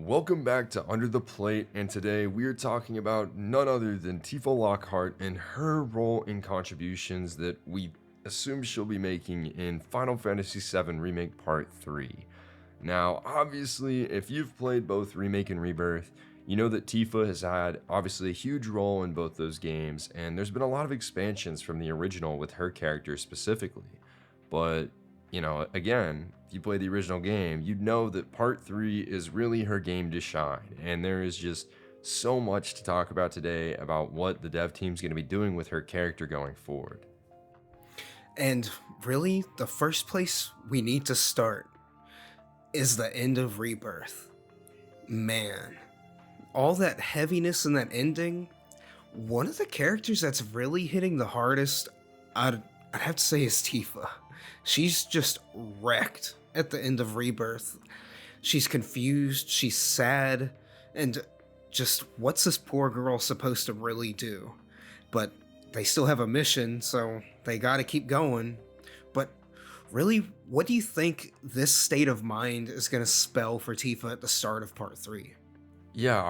Welcome back to Under the Plate, and today we are talking about none other than Tifa Lockhart and her role and contributions that we assume she'll be making in Final Fantasy VII Remake Part 3. Now, obviously, if you've played both Remake and Rebirth, you know that Tifa has had obviously a huge role in both those games, and there's been a lot of expansions from the original with her character specifically. But again, if you play the original game, you'd know that part 3 is really her game to shine. And there is just so much to talk about today about what the dev team's going to be doing with her character going forward. And really, the first place we need to start is the end of Rebirth. Man, all that heaviness in that ending, one of the characters that's really hitting the hardest, I'd have to say, is Tifa. She's just wrecked at the end of Rebirth. She's confused, she's sad, and just what's this poor girl supposed to really do? But they still have a mission, so they gotta keep going. But really, what do you think this state of mind is gonna spell for Tifa at the start of part 3? Yeah,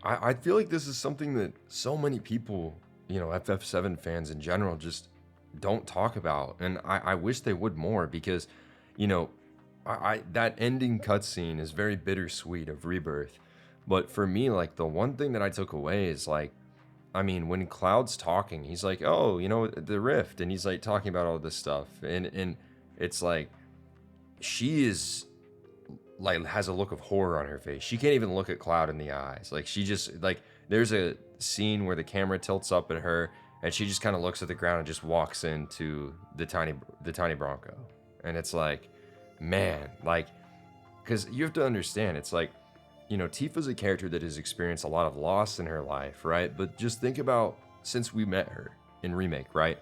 I feel like this is something that so many people, FF7 fans in general, just don't talk about. And I wish they would more because, you know, that ending cutscene is very bittersweet of Rebirth. But for me, like, the one thing that I took away is, like, when Cloud's talking, he's like, oh, the rift, and he's like talking about all this stuff, and it's like she is like has a look of horror on her face. She can't even look at Cloud in the eyes. Like, she just, like, there's a scene where the camera tilts up at her and she just kind of looks at the ground and just walks into the tiny Bronco. And it's like, man, like, because you have to understand, it's like, Tifa's a character that has experienced a lot of loss in her life, right? But just think about since we met her in Remake, right?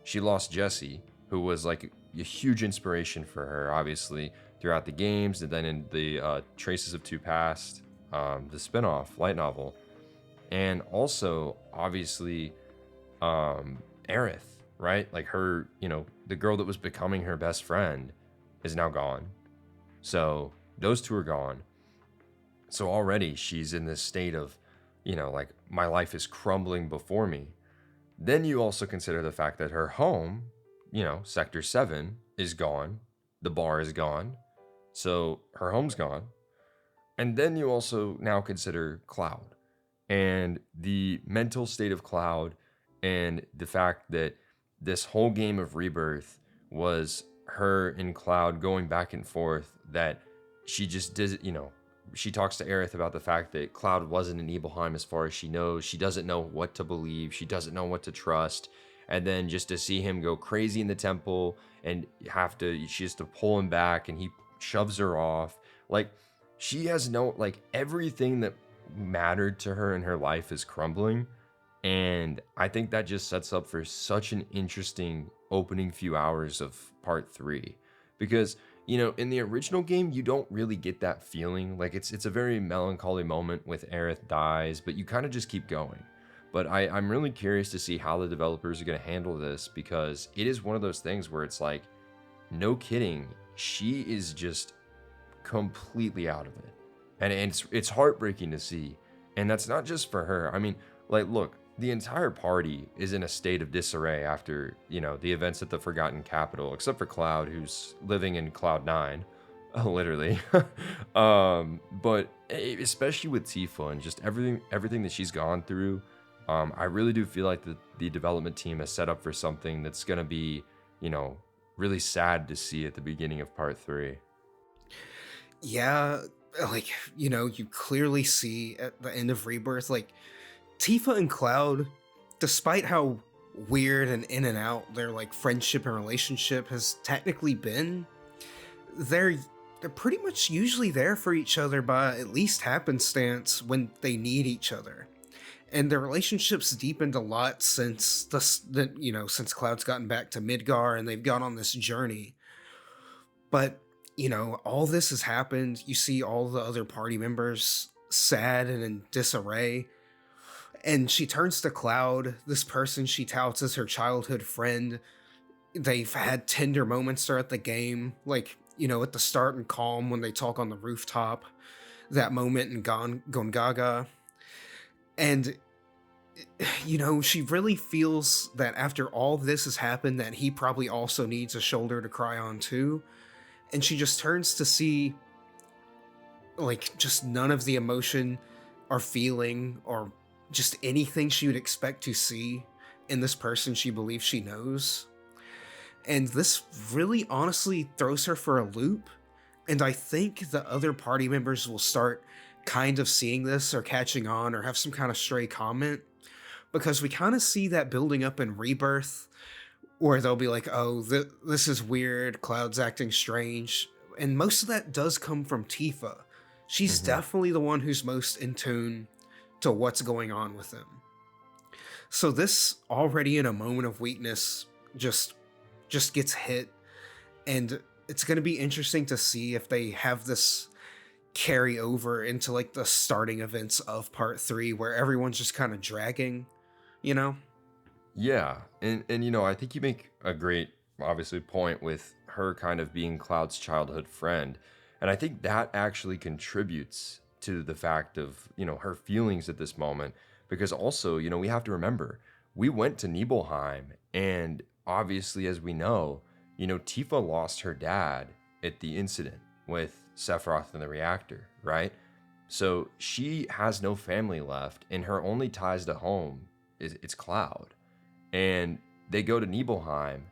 She lost Jessie, who was like a huge inspiration for her, obviously, throughout the games, and then in the Traces of Two Past, the spin-off light novel. And also, obviously, Aerith, right? Like her, the girl that was becoming her best friend is now gone. So those two are gone. So already she's in this state of, like, my life is crumbling before me. Then you also consider the fact that her home, Sector 7, is gone. The bar is gone. So her home's gone. And then you also now consider Cloud and the mental state of Cloud, and the fact that this whole game of Rebirth was her and Cloud going back and forth, that she just did, she talks to Aerith about the fact that Cloud wasn't in Nibelheim as far as she knows. She doesn't know what to believe. She doesn't know what to trust. And then just to see him go crazy in the temple and she has to pull him back, and he shoves her off. Like, she has no, like, everything that mattered to her in her life is crumbling. And I think that just sets up for such an interesting opening few hours of part 3. Because, in the original game, you don't really get that feeling. Like, it's a very melancholy moment with Aerith dies, but you kind of just keep going. But I'm really curious to see how the developers are going to handle this, because it is one of those things where it's like, no kidding, she is just completely out of it. And it's heartbreaking to see. And that's not just for her. Like, look, the entire party is in a state of disarray after, the events at the Forgotten Capital, except for Cloud, who's living in Cloud 9, literally. But especially with Tifa and just everything that she's gone through, I really do feel like the development team has set up for something that's going to be, really sad to see at the beginning of part 3. Yeah, like, you clearly see at the end of Rebirth, like, Tifa and Cloud, despite how weird and in and out their, like, friendship and relationship has technically been, they're pretty much usually there for each other by at least happenstance when they need each other. And their relationship's deepened a lot since since Cloud's gotten back to Midgar and they've gone on this journey. But, all this has happened. You see all the other party members sad and in disarray. And she turns to Cloud, this person she touts as her childhood friend. They've had tender moments throughout the game, like, at the start in Calm when they talk on the rooftop. that moment in Gongaga. And she really feels that after all this has happened, that he probably also needs a shoulder to cry on too. And she just turns to see, like, just none of the emotion or feeling or just anything she would expect to see in this person she believes she knows. And this really honestly throws her for a loop. And I think the other party members will start kind of seeing this or catching on or have some kind of stray comment, because we kind of see that building up in Rebirth, where they'll be like, oh, this is weird, Cloud's acting strange. And most of that does come from Tifa. She's Hmm. definitely the one who's most in tune to what's going on with him. So this, already in a moment of weakness, just gets hit. And it's going to be interesting to see if they have this carry over into like the starting events of part 3, where everyone's just kind of dragging, you know? Yeah, and I think you make a great, obviously, point with her kind of being Cloud's childhood friend, and I think that actually contributes to the fact of her feelings at this moment, because also we have to remember we went to Nibelheim, and obviously, as we know, Tifa lost her dad at the incident with Sephiroth and the reactor, right? So she has no family left, and her only ties to home is it's Cloud. And they go to Nibelheim.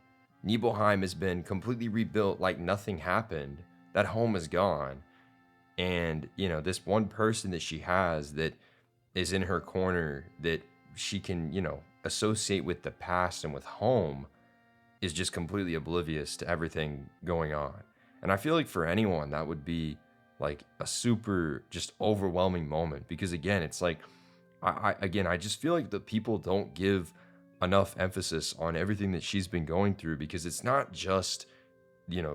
Nibelheim has been completely rebuilt like nothing happened. That home is gone. And, this one person that she has that is in her corner that she can, associate with the past and with home is just completely oblivious to everything going on. And I feel like for anyone, that would be like a super just overwhelming moment, because again, it's like, I just feel like the people don't give enough emphasis on everything that she's been going through, because it's not just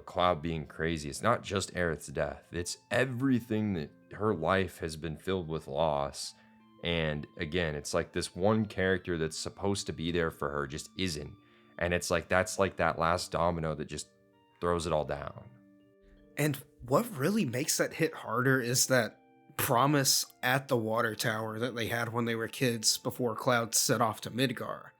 Cloud being crazy, it's not just Aerith's death, it's everything that her life has been filled with loss. And again, it's like this one character that's supposed to be there for her just isn't, and it's like that's like that last domino that just throws it all down. And what really makes that hit harder is that promise at the water tower that they had when they were kids before Cloud set off to Midgar.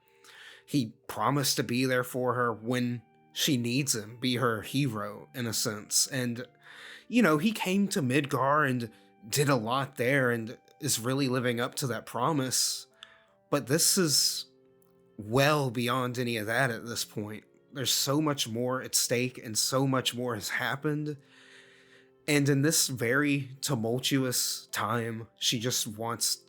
He promised to be there for her when she needs him, be her hero in a sense. And, he came to Midgar and did a lot there and is really living up to that promise. But this is well beyond any of that at this point. There's so much more at stake and so much more has happened. And in this very tumultuous time, she just wants,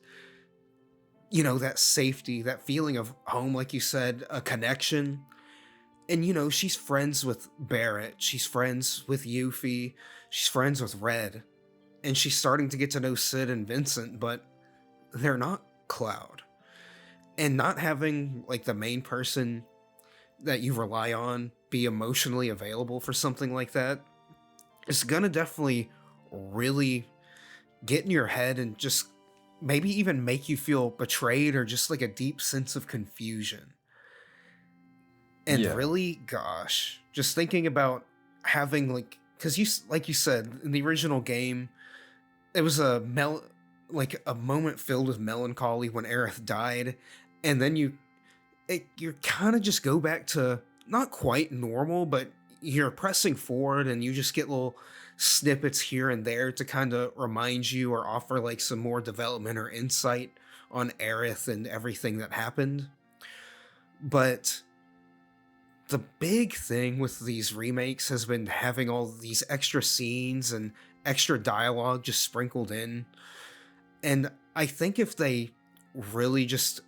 that safety, that feeling of home, like you said, a connection. And, she's friends with Barrett, she's friends with Yuffie, she's friends with Red, and she's starting to get to know Sid and Vincent, but they're not Cloud. And not having, like, the main person that you rely on be emotionally available for something like that is gonna definitely really get in your head and just maybe even make you feel betrayed or just like a deep sense of confusion. And Yeah. really, gosh, just thinking about having because like you said in the original game, it was like a moment filled with melancholy when Aerith died, and then you kind of just go back to not quite normal, but you're pressing forward and you just get little snippets here and there to kind of remind you or offer like some more development or insight on Aerith and everything that happened. But the big thing with these remakes has been having all these extra scenes and extra dialogue just sprinkled in. And I think if they really just,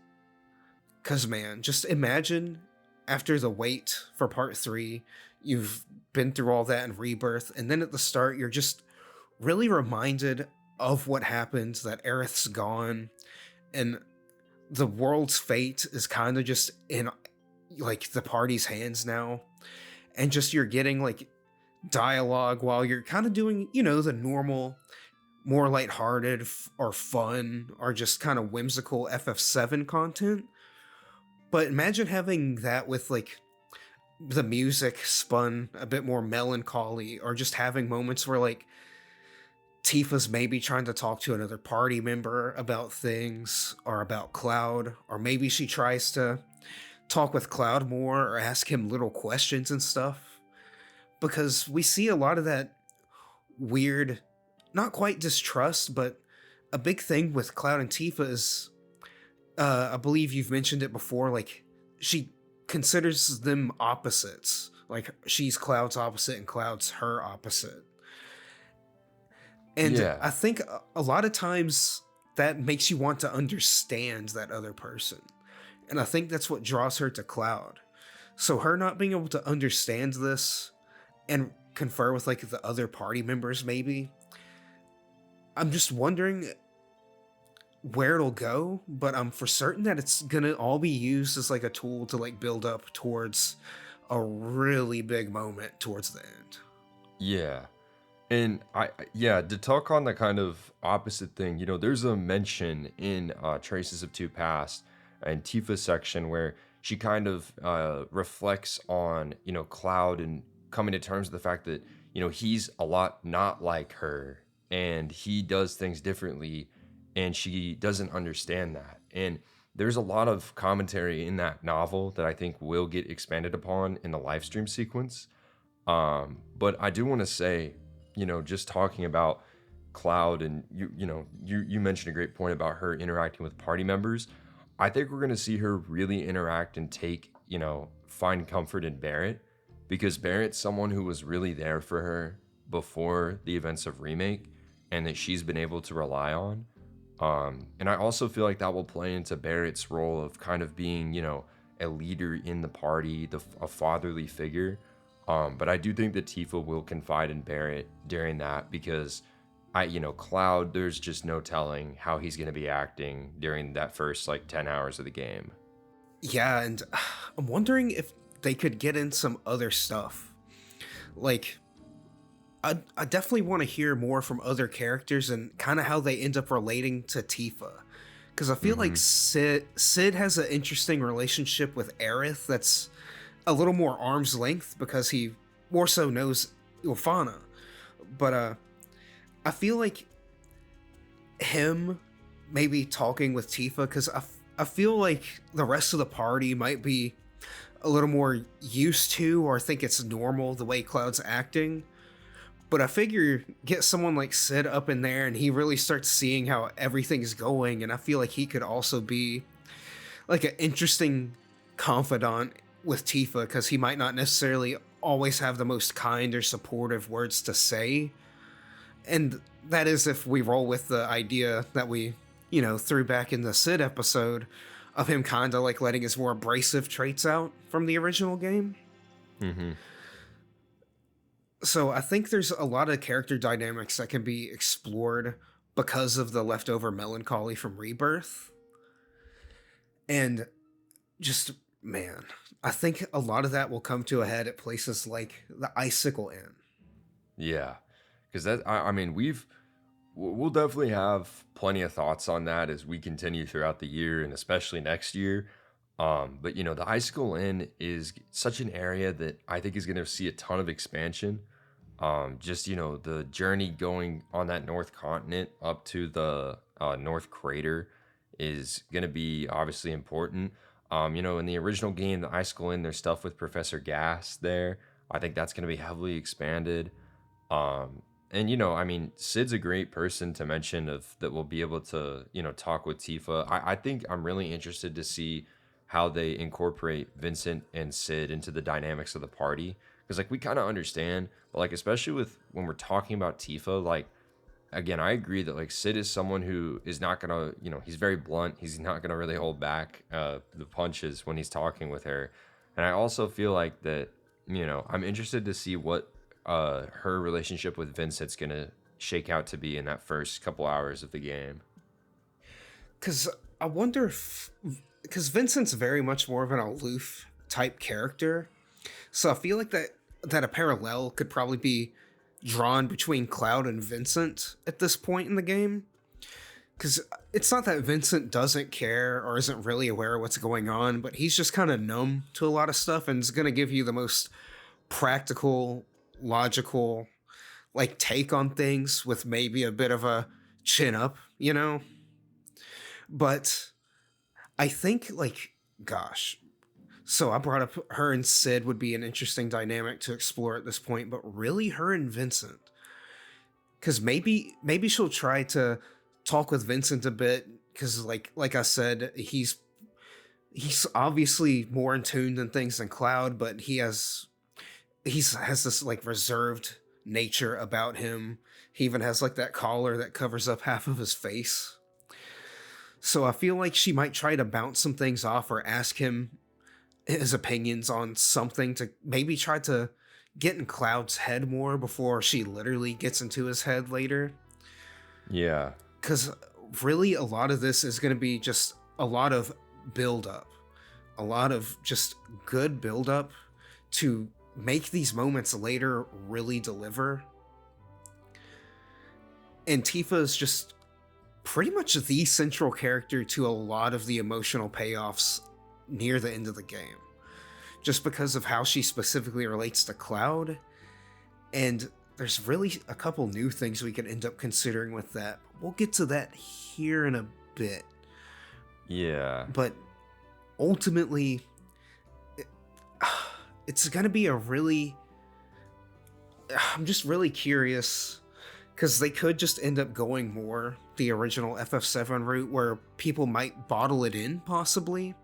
cause man, just imagine after the wait for part 3, you've been through all that in Rebirth, and then at the start, you're just really reminded of what happened, that Aerith's gone, and the world's fate is kind of just in like the party's hands now, and just you're getting like dialogue while you're kind of doing, the normal, more lighthearted or fun or just kind of whimsical FF7 content. But imagine having that with like the music spun a bit more melancholy, or just having moments where like Tifa's maybe trying to talk to another party member about things or about Cloud, or maybe she tries to talk with Cloud more or ask him little questions and stuff. Because we see a lot of that weird, not quite distrust, but a big thing with Cloud and Tifa is, I believe you've mentioned it before, like, she considers them opposites. Like, she's Cloud's opposite and Cloud's her opposite. And Yeah. I think a lot of times that makes you want to understand that other person. And I think that's what draws her to Cloud. So her not being able to understand this and confer with like the other party members, maybe, I'm just wondering where it'll go, but I'm for certain that it's gonna all be used as like a tool to like build up towards a really big moment towards the end. Yeah. And yeah, to talk on the kind of opposite thing, there's a mention in Traces of Two Past and Tifa's section where she kind of reflects on, Cloud and coming to terms with the fact that, he's a lot not like her and he does things differently and she doesn't understand that. And there's a lot of commentary in that novel that I think will get expanded upon in the live stream sequence. But I do want to say, just talking about Cloud and you mentioned a great point about her interacting with party members. I think we're going to see her really interact and take, find comfort in Barrett because Barrett's someone who was really there for her before the events of Remake and that she's been able to rely on. And I also feel like that will play into Barrett's role of kind of being, a leader in the party, a fatherly figure. But I do think that Tifa will confide in Barrett during that because Cloud, there's just no telling how he's going to be acting during that first like 10 hours of the game. Yeah, and I'm wondering if they could get in some other stuff. Like, I definitely want to hear more from other characters and kind of how they end up relating to Tifa. Because I feel like Hmm. Sid has an interesting relationship with Aerith that's a little more arm's length because he more so knows Ilfana. But I feel like him maybe talking with Tifa, because I feel like the rest of the party might be a little more used to or think it's normal the way Cloud's acting. But I figure get someone like Sid up in there and he really starts seeing how everything's going, and I feel like he could also be like an interesting confidant with Tifa because he might not necessarily always have the most kind or supportive words to say. And that is if we roll with the idea that we, threw back in the Sid episode of him kind of like letting his more abrasive traits out from the original game. Hmm. So I think there's a lot of character dynamics that can be explored because of the leftover melancholy from Rebirth. And just, man, I think a lot of that will come to a head at places like the Icicle Inn. Yeah. Because I mean, we'll definitely have plenty of thoughts on that as we continue throughout the year and especially next year. But the Icicle Inn is such an area that I think is going to see a ton of expansion. Just the journey going on that North Continent up to the North Crater is going to be obviously important. In the original game, the Icicle Inn, there's stuff with Professor Gas there. I think that's going to be heavily expanded. And I mean, Sid's a great person to mention of that will be able to, talk with Tifa. I think I'm really interested to see how they incorporate Vincent and Sid into the dynamics of the party. Because like we kind of understand, but like especially with when we're talking about Tifa, like again, I agree that like Sid is someone who is not gonna, he's very blunt. He's not gonna really hold back the punches when he's talking with her. And I also feel like that, I'm interested to see what her relationship with Vincent's gonna shake out to be in that first couple hours of the game. Because I wonder if, because Vincent's very much more of an aloof type character. So I feel like that a parallel could probably be drawn between Cloud and Vincent at this point in the game. Because it's not that Vincent doesn't care or isn't really aware of what's going on, but he's just kind of numb to a lot of stuff and is going to give you the most practical, logical, like take on things with maybe a bit of a chin up, you know? But I think like gosh. So I brought up her and Sid would be an interesting dynamic to explore at this point, but really her and Vincent. Cause maybe she'll try to talk with Vincent a bit, because like I said, he's obviously more in tune than things than Cloud, but has this like reserved nature about him. He even has like that collar that covers up half of his face. So I feel like she might try to bounce some things off or ask him his opinions on something to maybe try to get in Cloud's head more before she literally gets into his head later. Yeah. Because really, a lot of this is going to be just a lot of build up, a lot of just good build up to make these moments later really deliver. And Tifa is just pretty much the central character to a lot of the emotional payoffs near the end of the game, just because of how she specifically relates to Cloud. And there's really a couple new things we could end up considering with that. We'll get to that here in a bit. Yeah. But ultimately, it's going to be a really... I'm just really curious, because they could just end up going more the original FF7 route, where people might bottle it in, possibly.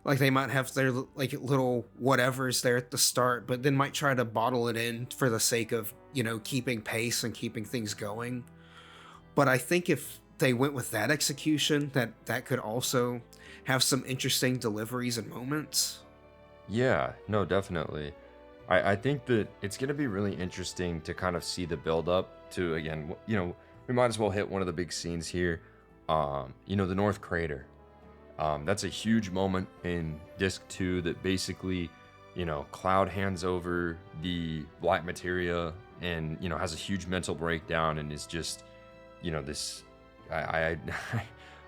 Like, they might have their, like, little whatevers there at the start, but then might try to bottle it in for the sake of, you know, keeping pace and keeping things going. But I think if they went with that execution, that could also have some interesting deliveries and moments. Yeah, no, definitely. I think that it's going to be really interesting to kind of see the build up to, again, you know, we might as well hit one of the big scenes here. You know, the North Crater. That's a huge moment in Disc 2 that basically, you know, Cloud hands over the black materia and, you know, has a huge mental breakdown and is just, you know, this, I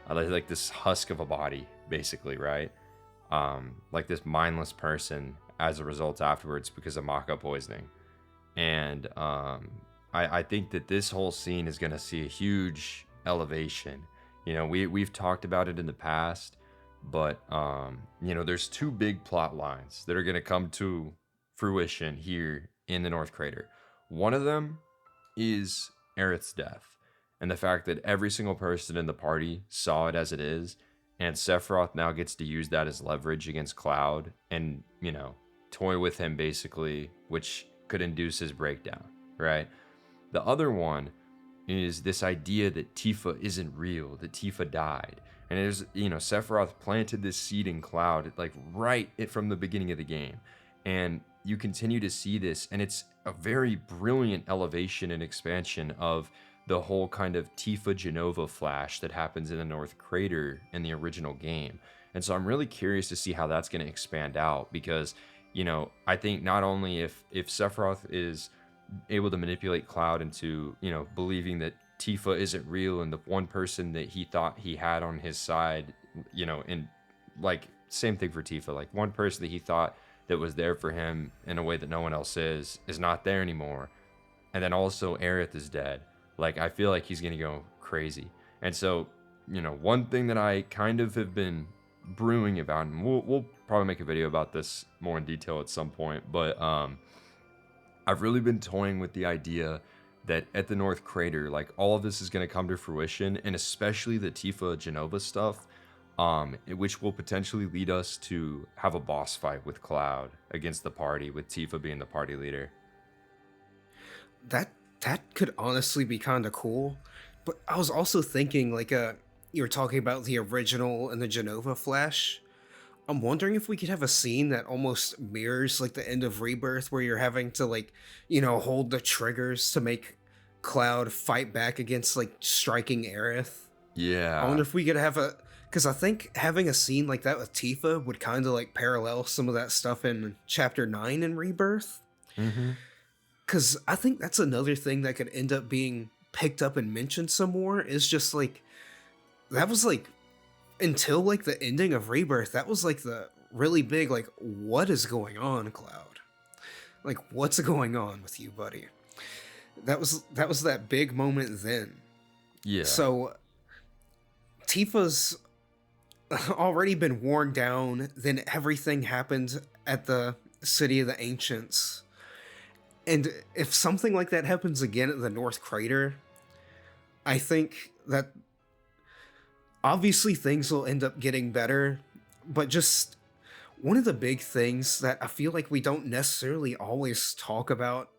like this husk of a body, basically, right? Like this mindless person as a result afterwards because of maca poisoning. And I think that this whole scene is going to see a huge elevation. You know, we've talked about it in the past, but, you know, there's two big plot lines that are going to come to fruition here in the North Crater. One of them is Aerith's death, and the fact that every single person in the party saw it as it is, and Sephiroth now gets to use that as leverage against Cloud and, you know, toy with him basically, which could induce his breakdown, right? The other one is this idea that Tifa isn't real, that Tifa died. And there's, you know, Sephiroth planted this seed in Cloud, like right from the beginning of the game. And you continue to see this, and it's a very brilliant elevation and expansion of the whole kind of Tifa Genova flash that happens in the North Crater in the original game. And so I'm really curious to see how that's going to expand out, because, you know, I think not only if Sephiroth is able to manipulate Cloud into, you know, believing that Tifa isn't real and the one person that he thought he had on his side, you know, and like same thing for Tifa, like one person that he thought that was there for him in a way that no one else is not there anymore. And then also Aerith is dead. Like, I feel like he's going to go crazy. And so, you know, one thing that I kind of have been brewing about, and we'll probably make a video about this more in detail at some point, but I've really been toying with the idea that at the North Crater, like, all of this is going to come to fruition, and especially the Tifa Genova stuff, which will potentially lead us to have a boss fight with Cloud against the party, with Tifa being the party leader. That could honestly be kind of cool. But I was also thinking, like, you were talking about the original and the Genova Flash. I'm wondering if we could have a scene that almost mirrors, like, the end of Rebirth, where you're having to, like, you know, hold the triggers to make Cloud fight back against, like, striking Aerith. Yeah. I wonder if we could have a... Because I think having a scene like that with Tifa would kind of, like, parallel some of that stuff in Chapter 9 in Rebirth. Mm-hmm. Because I think that's another thing that could end up being picked up and mentioned some more, is just, like, that was, like, until, like, the ending of Rebirth, that was, like, the really big, like, what is going on, Cloud? Like, what's going on with you, buddy? that was that big moment then. Yeah. So Tifa's already been worn down. Then everything happened at the City of the Ancients. And if something like that happens again at the North Crater, I think that obviously things will end up getting better. But just one of the big things that I feel like we don't necessarily always talk about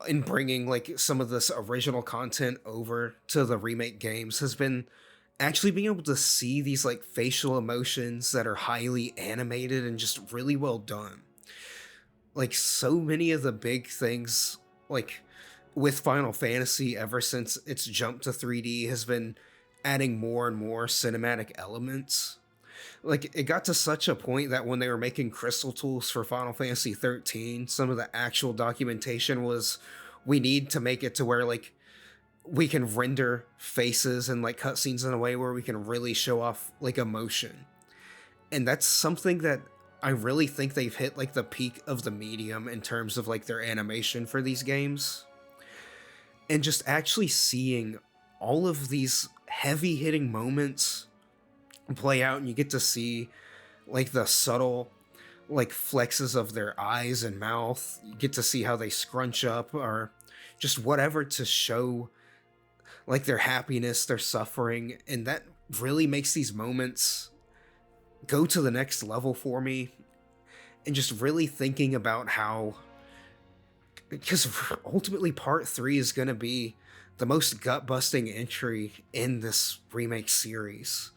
in bringing like some of this original content over to the remake games has been actually being able to see these like facial emotions that are highly animated and just really well done. Like so many of the big things like with Final Fantasy ever since its jump to 3D has been adding more and more cinematic elements. Like it got to such a point that when they were making crystal tools for Final Fantasy 13, some of the actual documentation was we need to make it to where like we can render faces and like cutscenes in a way where we can really show off like emotion. And that's something that I really think they've hit like the peak of the medium in terms of like their animation for these games. And just actually seeing all of these heavy hitting moments play out, and you get to see like the subtle like flexes of their eyes and mouth. You get to see how they scrunch up or just whatever to show like their happiness, their suffering, and that really makes these moments go to the next level for me. And just really thinking about how, because ultimately part 3 is going to be the most gut busting entry in this remake series.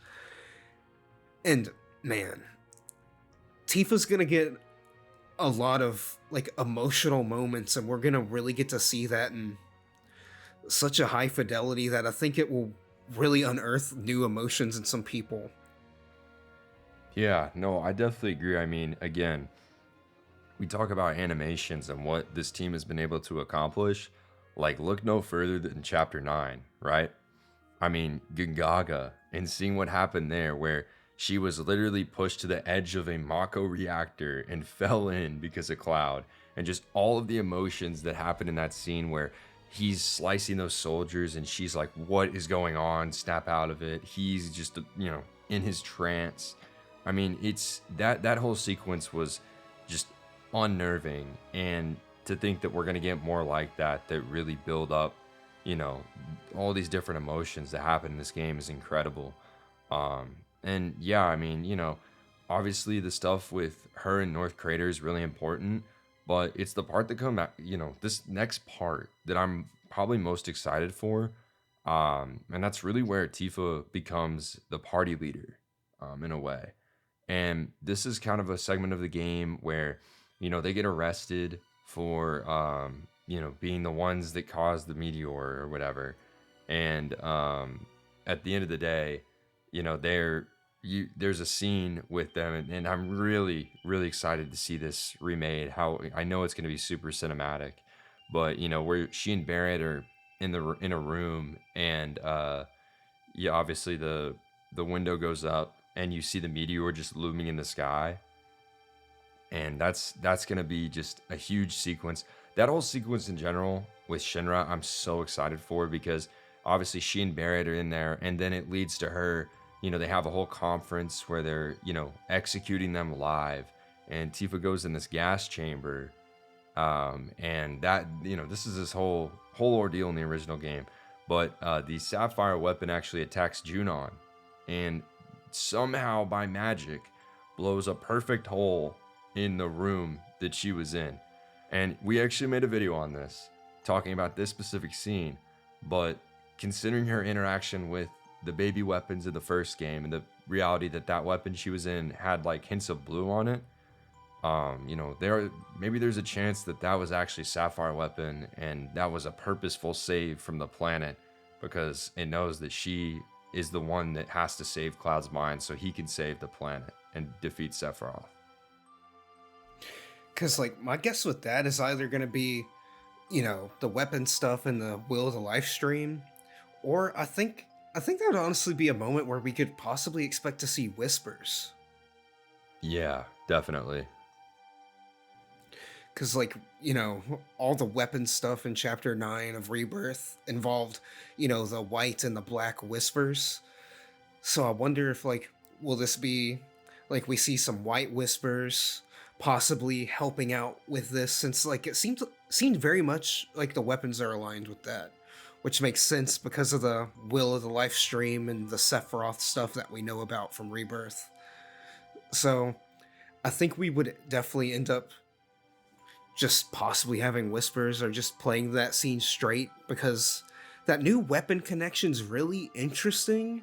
And man, Tifa's gonna get a lot of like emotional moments, and we're gonna really get to see that in such a high fidelity that I think it will really unearth new emotions in some people. Yeah, no, I definitely agree. I mean, again, we talk about animations and what this team has been able to accomplish. Like, look no further than Chapter 9, right? I mean, Gungaga, and seeing what happened there, where she was literally pushed to the edge of a Mako reactor and fell in because of Cloud, and just all of the emotions that happened in that scene where he's slicing those soldiers and she's like, what is going on? Snap out of it. He's just, in his trance. I mean, it's that whole sequence was just unnerving, and to think that we're going to get more like that really build up, you know, all these different emotions that happen in this game is incredible. And yeah, I mean, obviously the stuff with her and North Crater is really important, but it's the part that come out, this next part that I'm probably most excited for. And that's really where Tifa becomes the party leader, in a way. And this is kind of a segment of the game where, they get arrested for, being the ones that caused the meteor or whatever. And at the end of the day, there's a scene with them, and I'm really, really excited to see this remade. How I know it's going to be super cinematic, but where she and Barrett are in a room, and yeah, obviously the window goes up, and you see the meteor just looming in the sky, and that's gonna be just a huge sequence. That whole sequence in general with Shinra, I'm so excited for, because obviously she and Barrett are in there, and then it leads to her. They have a whole conference where they're executing them live, and Tifa goes in this gas chamber, and that this is this whole ordeal in the original game, but the Sapphire weapon actually attacks Junon, and somehow by magic blows a perfect hole in the room that she was in. And we actually made a video on this talking about this specific scene, but considering her interaction with the baby weapons in the first game, and the reality that weapon she was in had like hints of blue on it, there's a chance that was actually Sapphire weapon, and that was a purposeful save from the planet, because it knows that she is the one that has to save Cloud's mind so he can save the planet and defeat Sephiroth. Because like my guess with that is either going to be, the weapon stuff in the Will of the Lifestream, or I think that would honestly be a moment where we could possibly expect to see whispers. Yeah, definitely. because like all the weapon stuff in chapter 9 of Rebirth involved the white and the black whispers. So I wonder if like will this be like we see some white whispers possibly helping out with this, since like it seemed very much like the weapons are aligned with that, which makes sense because of the will of the Lifestream and the Sephiroth stuff that we know about from Rebirth. So I think we would definitely end up just possibly having whispers or just playing that scene straight, because that new weapon connection's really interesting,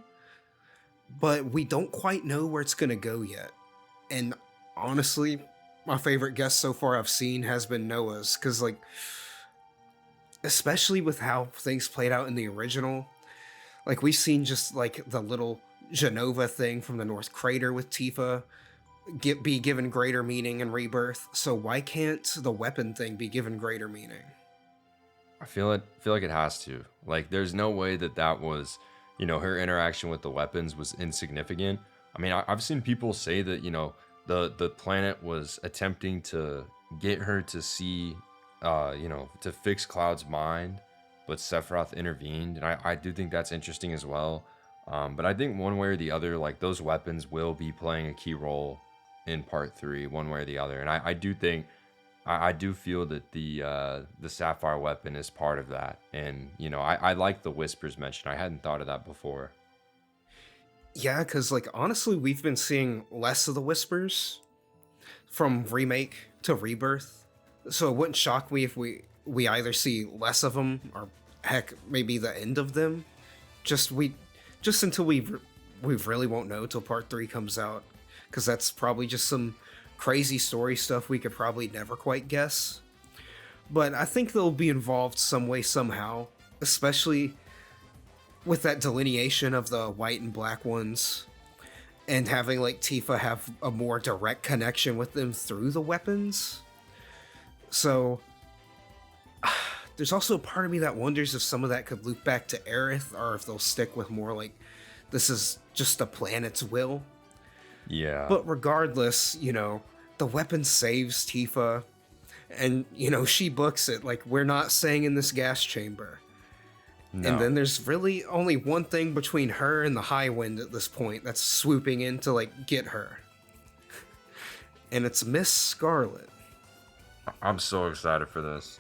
but we don't quite know where it's gonna go yet. And honestly, my favorite guess so far I've seen has been Noah's, because like, especially with how things played out in the original, like we've seen just like the little Genova thing from the North Crater with Tifa be given greater meaning in Rebirth. So why can't the weapon thing be given greater meaning? I feel like it has to. Like, there's no way that was, her interaction with the weapons was insignificant. I mean, I've seen people say that, the planet was attempting to get her to see, to fix Cloud's mind, but Sephiroth intervened, and I do think that's interesting as well. But I think one way or the other, like, those weapons will be playing a key role in part 3, one way or the other. And I do think, I do feel that the Sapphire weapon is part of that. And, I like the whispers mentioned. I hadn't thought of that before. Yeah, because like honestly, we've been seeing less of the whispers from remake to Rebirth. So it wouldn't shock me if we either see less of them or heck, maybe the end of them. Just until we really won't know till part 3 comes out, because that's probably just some crazy story stuff we could probably never quite guess. But I think they'll be involved some way, somehow, especially with that delineation of the white and black ones, and having like Tifa have a more direct connection with them through the weapons. So there's also a part of me that wonders if some of that could loop back to Aerith, or if they'll stick with more like this is just the planet's will. Yeah. But regardless, the weapon saves Tifa, and, she books it like, we're not staying in this gas chamber. No. And then there's really only one thing between her and the High Wind at this point that's swooping in to, like, get her. And it's Miss Scarlet. I'm so excited for this.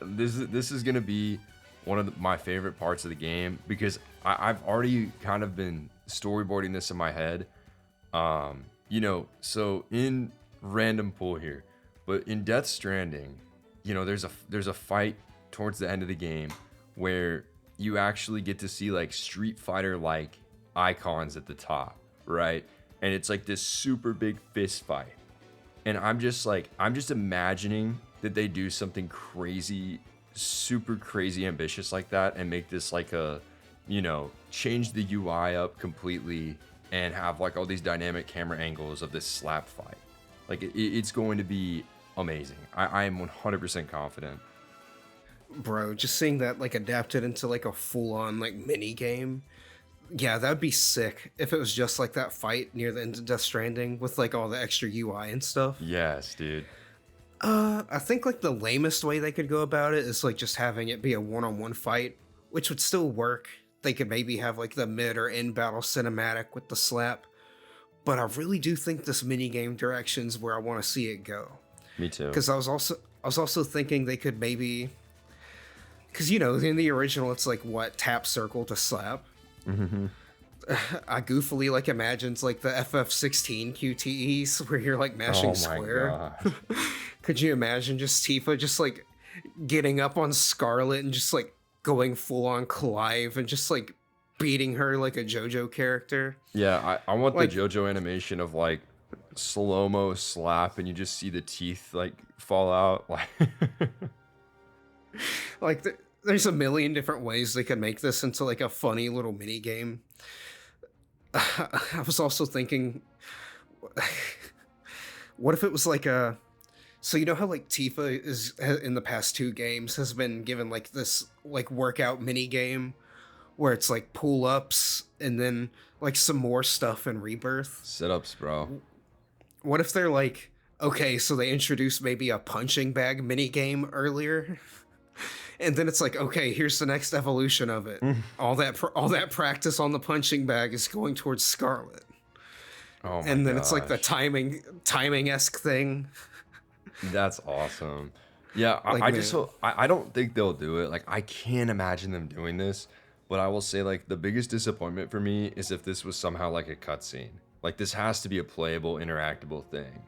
This is going to be one of my favorite parts of the game, because I've already kind of been storyboarding this in my head. So in random pool here, but in Death Stranding, there's a fight towards the end of the game where you actually get to see like Street Fighter like icons at the top, right? And it's like this super big fist fight. And I'm just imagining that they do something crazy, super crazy ambitious like that, and make this like a, change the UI up completely and have like all these dynamic camera angles of this slap fight. Like it's going to be amazing. I am 100% confident. Bro, just seeing that like adapted into like a full-on like mini game, yeah, that'd be sick if it was just like that fight near the end of Death Stranding with like all the extra UI and stuff. Yes, dude. I think like the lamest way they could go about it is like just having it be a one-on-one fight, which would still work. They could maybe have like the mid or end battle cinematic with the slap, but I really do think this mini game direction's where I want to see it go. Me too. Because I was also thinking they could maybe, because in the original it's like what, tap circle to slap. Mm-hmm. I goofily like imagines like the FF16 QTEs where you're like mashing square. Could you imagine just Tifa just like getting up on Scarlet and just like going full on Clive and just like beating her like a JoJo character? Yeah, I want like, the JoJo animation of like slow-mo slap and you just see the teeth like fall out. Like there's a million different ways they could make this into like a funny little mini game. I was also thinking, what if it was like a, so how like Tifa is in the past 2 games has been given like this like workout mini game where it's like pull-ups and then like some more stuff in Rebirth. Sit-ups, bro. What if they're like okay, so they introduced maybe a punching bag mini game earlier, and then it's like, okay, here's the next evolution of it. All that practice on the punching bag is going towards Scarlet, Oh my and then it's like the gosh. timing-esque thing. That's awesome. Yeah, Like, I just man, hope I don't think they'll do it. Like I can't imagine them doing this, but I will say like the biggest disappointment for me is if this was somehow like a cutscene. Like this has to be a playable, interactable thing.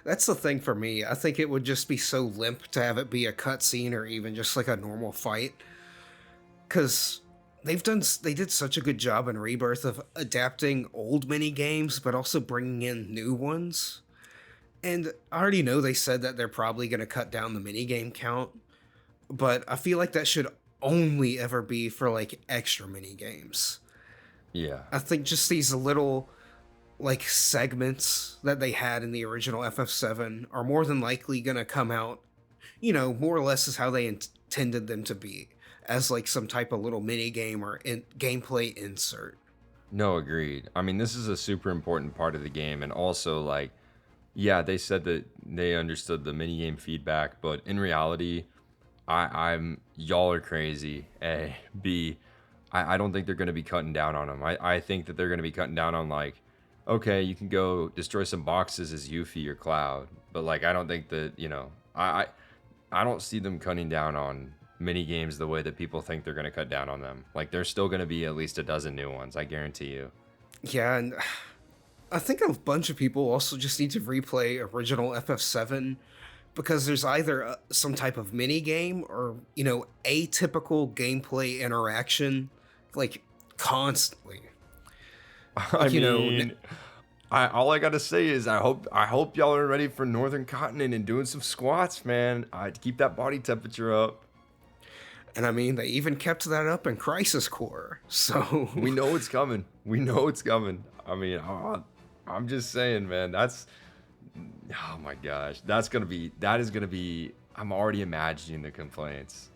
that's the thing for me. I think it would just be so limp to have it be a cutscene or even just like a normal fight, because they did such a good job in Rebirth of adapting old mini games, but also bringing in new ones. And I already know they said that they're probably going to cut down the minigame count, but I feel like that should only ever be for like extra mini games. Yeah. I think just these little like segments that they had in the original FF7 are more than likely going to come out, more or less is how they intended them to be, as like some type of little mini game or gameplay insert. No, agreed. I mean, this is a super important part of the game, and also like, yeah, they said that they understood the minigame feedback, but in reality, I'm y'all are crazy. A, B, I don't think they're going to be cutting down on them. I think that they're going to be cutting down on like, okay, you can go destroy some boxes as Yuffie or Cloud, but like I don't think that I don't see them cutting down on mini games the way that people think they're going to cut down on them. Like there's still going to be at least a dozen new ones, I guarantee you. Yeah, and I think a bunch of people also just need to replay original FF7 because there's either some type of mini game or, atypical gameplay interaction, like constantly. I Like, mean, I all I gotta say is I hope y'all are ready for Northern Continent and doing some squats, man. I keep that body temperature up. and I mean, they even kept that up in Crisis Core. So, We know it's coming. We know it's coming. I mean, I'm just saying, man. That's oh my gosh. That is gonna be. I'm already imagining the complaints.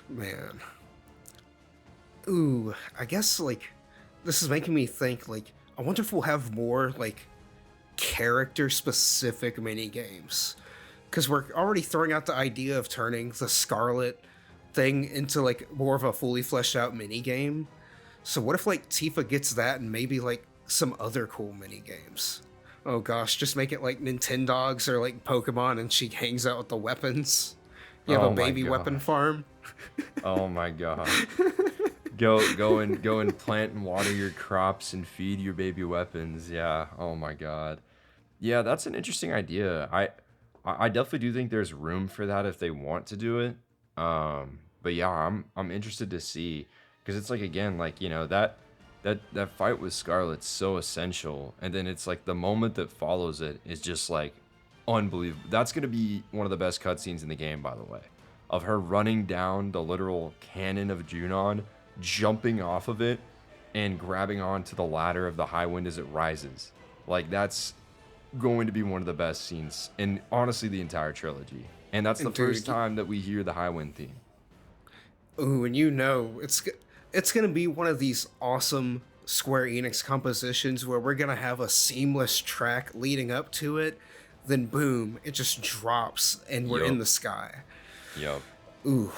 man. Ooh, I guess, like, this is making me think, like, I wonder if we'll have more, like, character specific mini games, because we're already throwing out the idea of turning the Scarlet thing into like more of a fully fleshed out mini game. So what if like Tifa gets that and maybe like some other cool mini games? Oh gosh, just make it like Nintendogs or like Pokemon and she hangs out with the weapons. You have a Oh my baby weapon gosh. farm. Oh my gosh. Go and plant and water your crops and feed your baby weapons. Yeah. Oh my god. Yeah, that's an interesting idea. I definitely do think there's room for that if they want to do it. But yeah, I'm interested to see because it's like again, like that fight with Scarlet's so essential, and then it's like the moment that follows it is just like unbelievable. That's gonna be one of the best cutscenes in the game, by the way, of her running down the literal cannon of Junon, jumping off of it, and grabbing onto the ladder of the high wind as it rises. Like that's going to be one of the best scenes in honestly the entire trilogy. And that's the And first dude, time that we hear the Highwind theme. ooh, and it's gonna be one of these awesome Square Enix compositions where we're gonna have a seamless track leading up to it, then boom, it just drops and we're in Yup. the sky. Yup. Ooh.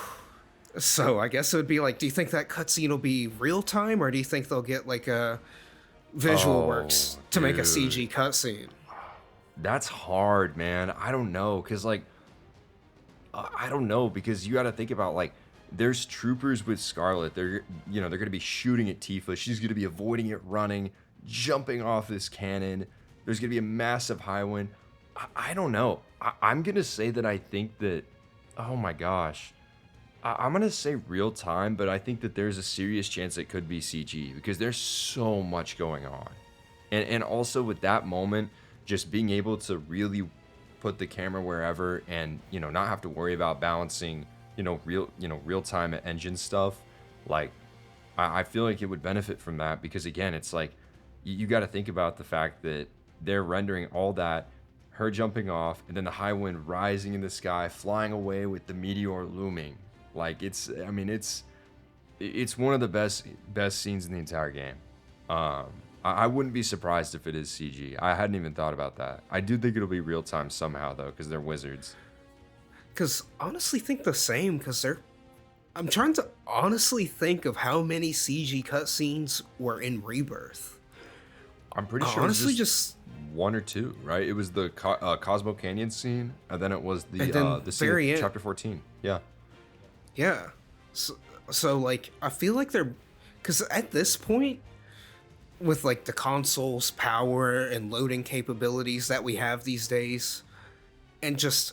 So I guess it would be like, do you think that cutscene will be real time, or do you think they'll get like a Visual Works Oh, to make a dude. CG cutscene? That's hard, man. I don't know. Cause like I don't know because you got to think about like there's troopers with Scarlet. They're gonna be shooting at Tifa. She's gonna be avoiding it, running, jumping off this cannon. There's gonna be a massive high wind. I don't know. I'm gonna say that I think that. Oh my gosh. I'm gonna say real time, but I think that there's a serious chance it could be CG because there's so much going on, and also with that moment, just being able to really put the camera wherever and not have to worry about balancing real time engine stuff. Like I feel like it would benefit from that because again, it's like you got to think about the fact that they're rendering all that, her jumping off, and then the high wind rising in the sky, flying away with the meteor looming. Like I mean, it's one of the best scenes in the entire game. I wouldn't be surprised if it is CG. I hadn't even thought about that. I do think it'll be real time somehow though, because they're wizards. Because honestly, think the same. Because they're. I'm trying to honestly think of how many CG cutscenes were in Rebirth. I'm pretty sure Honestly, it's just just one or two, right? It was the Cosmo Canyon scene, and then it was and then the scene very in end. chapter 14. Yeah. Yeah. So like, I feel like they're. Because at this point, with like the console's power and loading capabilities that we have these days, and just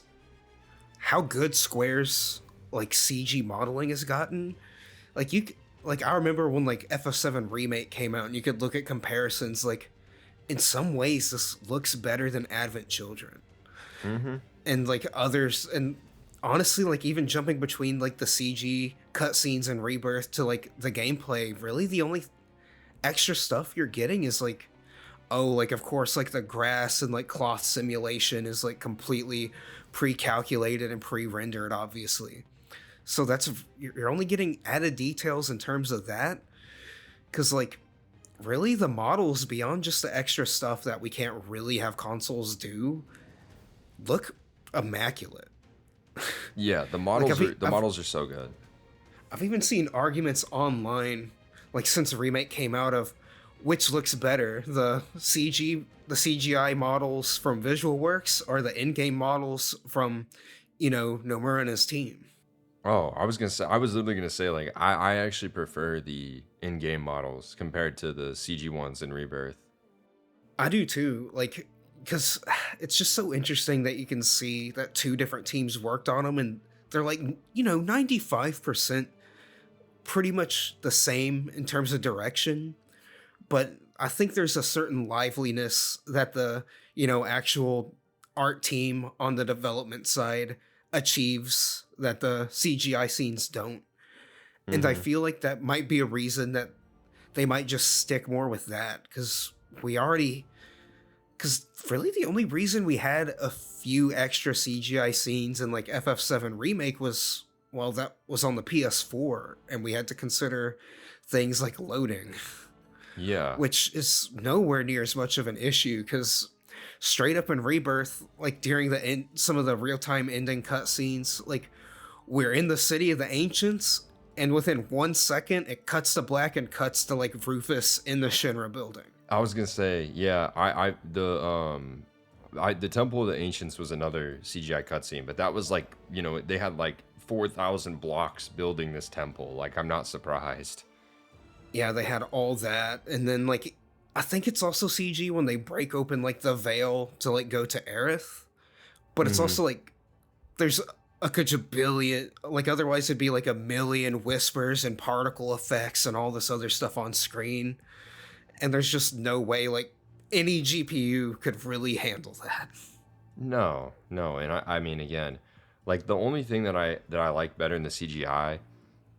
how good Square's like CG modeling has gotten, like like I remember when like FF7 Remake came out, and you could look at comparisons. Like in some ways, this looks better than Advent Children, Mm-hmm. and like others, and honestly, like even jumping between like the CG cutscenes and Rebirth to like the gameplay, really the only extra stuff you're getting is like, oh, like of course like the grass and like cloth simulation is like completely pre-calculated and pre-rendered, obviously. So that's you're only getting added details in terms of that, because like really the models beyond just the extra stuff that we can't really have consoles do look immaculate. Yeah, Like the models are so good. I've even seen arguments online, like since the remake came out, of which looks better, the CGI models from Visual Works or the in-game models from, Nomura and his team. Oh, I was literally gonna say like I actually prefer the in-game models compared to the CG ones in Rebirth. I do too, like, because it's just so interesting that you can see that two different teams worked on them, and they're like, 95% pretty much the same in terms of direction, but I think there's a certain liveliness that the, actual art team on the development side achieves that the CGI scenes don't. And I Mm-hmm. feel like that might be a reason that they might just stick more with that, we already because really the only reason we had a few extra CGI scenes in like FF7 Remake was, well, that was on the PS4, and we had to consider things like loading, Yeah. which is nowhere near as much of an issue because straight up in Rebirth, like during the end, some of the real time ending cutscenes, like we're in the city of the ancients, and within 1 second, it cuts to black and cuts to like Rufus in the Shinra building. I was gonna say, yeah, the Temple of the Ancients was another CGI cutscene, but that was like, they had like 4,000 blocks building this temple. Like, I'm not surprised. Yeah, they had all that, and then like I think it's also CG when they break open like the veil to like go to Aerith, but it's Hmm. also like there's a kajabillion, like otherwise it'd be like a million whispers and particle effects and all this other stuff on screen, and there's just no way like any GPU could really handle that. No, no, and I mean, again, like the only thing that I like better in the CGI,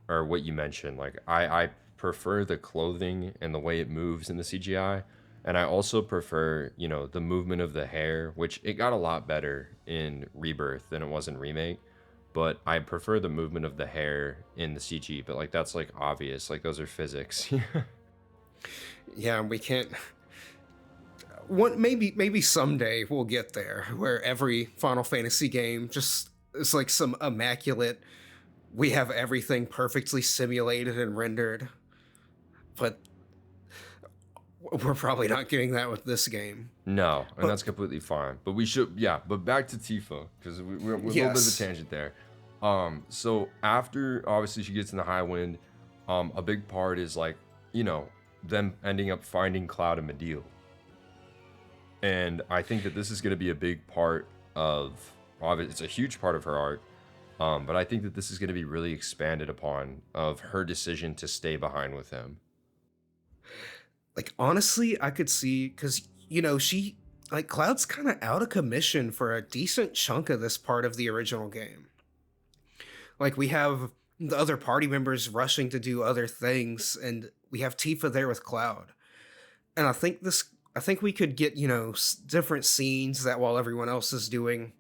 or what you mentioned, like I prefer the clothing and the way it moves in the CGI, and I also prefer, the movement of the hair, which it got a lot better in Rebirth than it was in Remake, but I prefer the movement of the hair in the CG, but like that's like obvious, like those are physics. Yeah, we can't. Maybe someday we'll get there where every Final Fantasy game just is like some immaculate. We have everything perfectly simulated and rendered, but we're probably not getting that with this game. No, and But that's completely fine. But we should, yeah. But back to Tifa, because we're a little bit of a yes, tangent there. So after obviously she gets in the high wind, a big part is like, them ending up finding Cloud and Mideel, and I think that this is going to be a big part of, obviously, it's a huge part of her arc. But I think that this is going to be really expanded upon of her decision to stay behind with him. like honestly, I could see because she like Cloud's kind of out of commission for a decent chunk of this part of the original game. Like we have the other party members rushing to do other things, and we have Tifa there with Cloud. And I think we could get different scenes that while everyone else is doing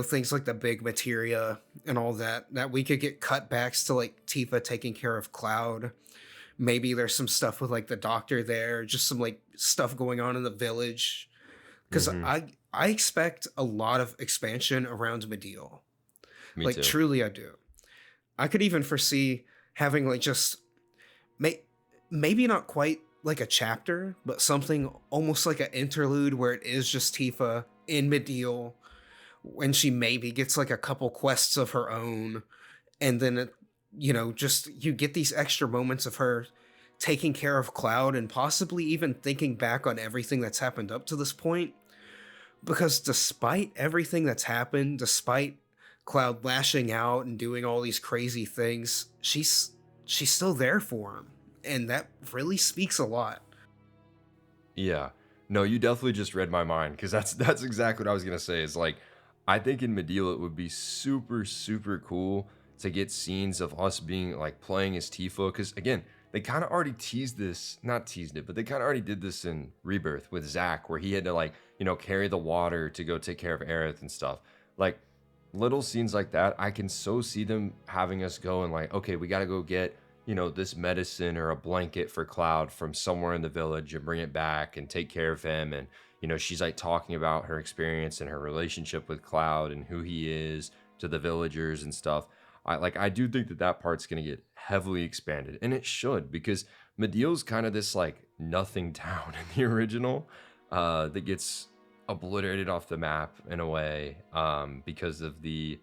things like the big materia and all that, that we could get cutbacks to like Tifa taking care of Cloud, Maybe there's some stuff with like the doctor there, just some like stuff going on in the village. Because Mm-hmm. I expect a lot of expansion around Mideel. Me Like too. truly, I do. I could even foresee having like just may maybe not quite like a chapter, but something almost like an interlude where it is just Tifa in Mideel when she maybe gets like a couple quests of her own, and then just you get these extra moments of her taking care of Cloud and possibly even thinking back on everything that's happened up to this point. Because despite everything that's happened, despite Cloud lashing out and doing all these crazy things, she's still there for him, and that really speaks a lot. Yeah. No, you definitely just read my mind because that's exactly what I was gonna say. Is like, I think in Medieval it would be super super cool to get scenes of us being like playing as Tifa. Because again, they kind of already teased this, not teased it, but they kind of already did this in Rebirth with Zack, where he had to like carry the water to go take care of Aerith and stuff. Like little scenes like that, I can so see them having us go and like, okay, we got to go get this medicine or a blanket for Cloud from somewhere in the village and bring it back and take care of him. And, she's like talking about her experience and her relationship with Cloud and who he is to the villagers and stuff. I do think that part's going to get heavily expanded, and it should, because Medeel's kind of this like nothing town in the original that gets obliterated off the map in a way because of the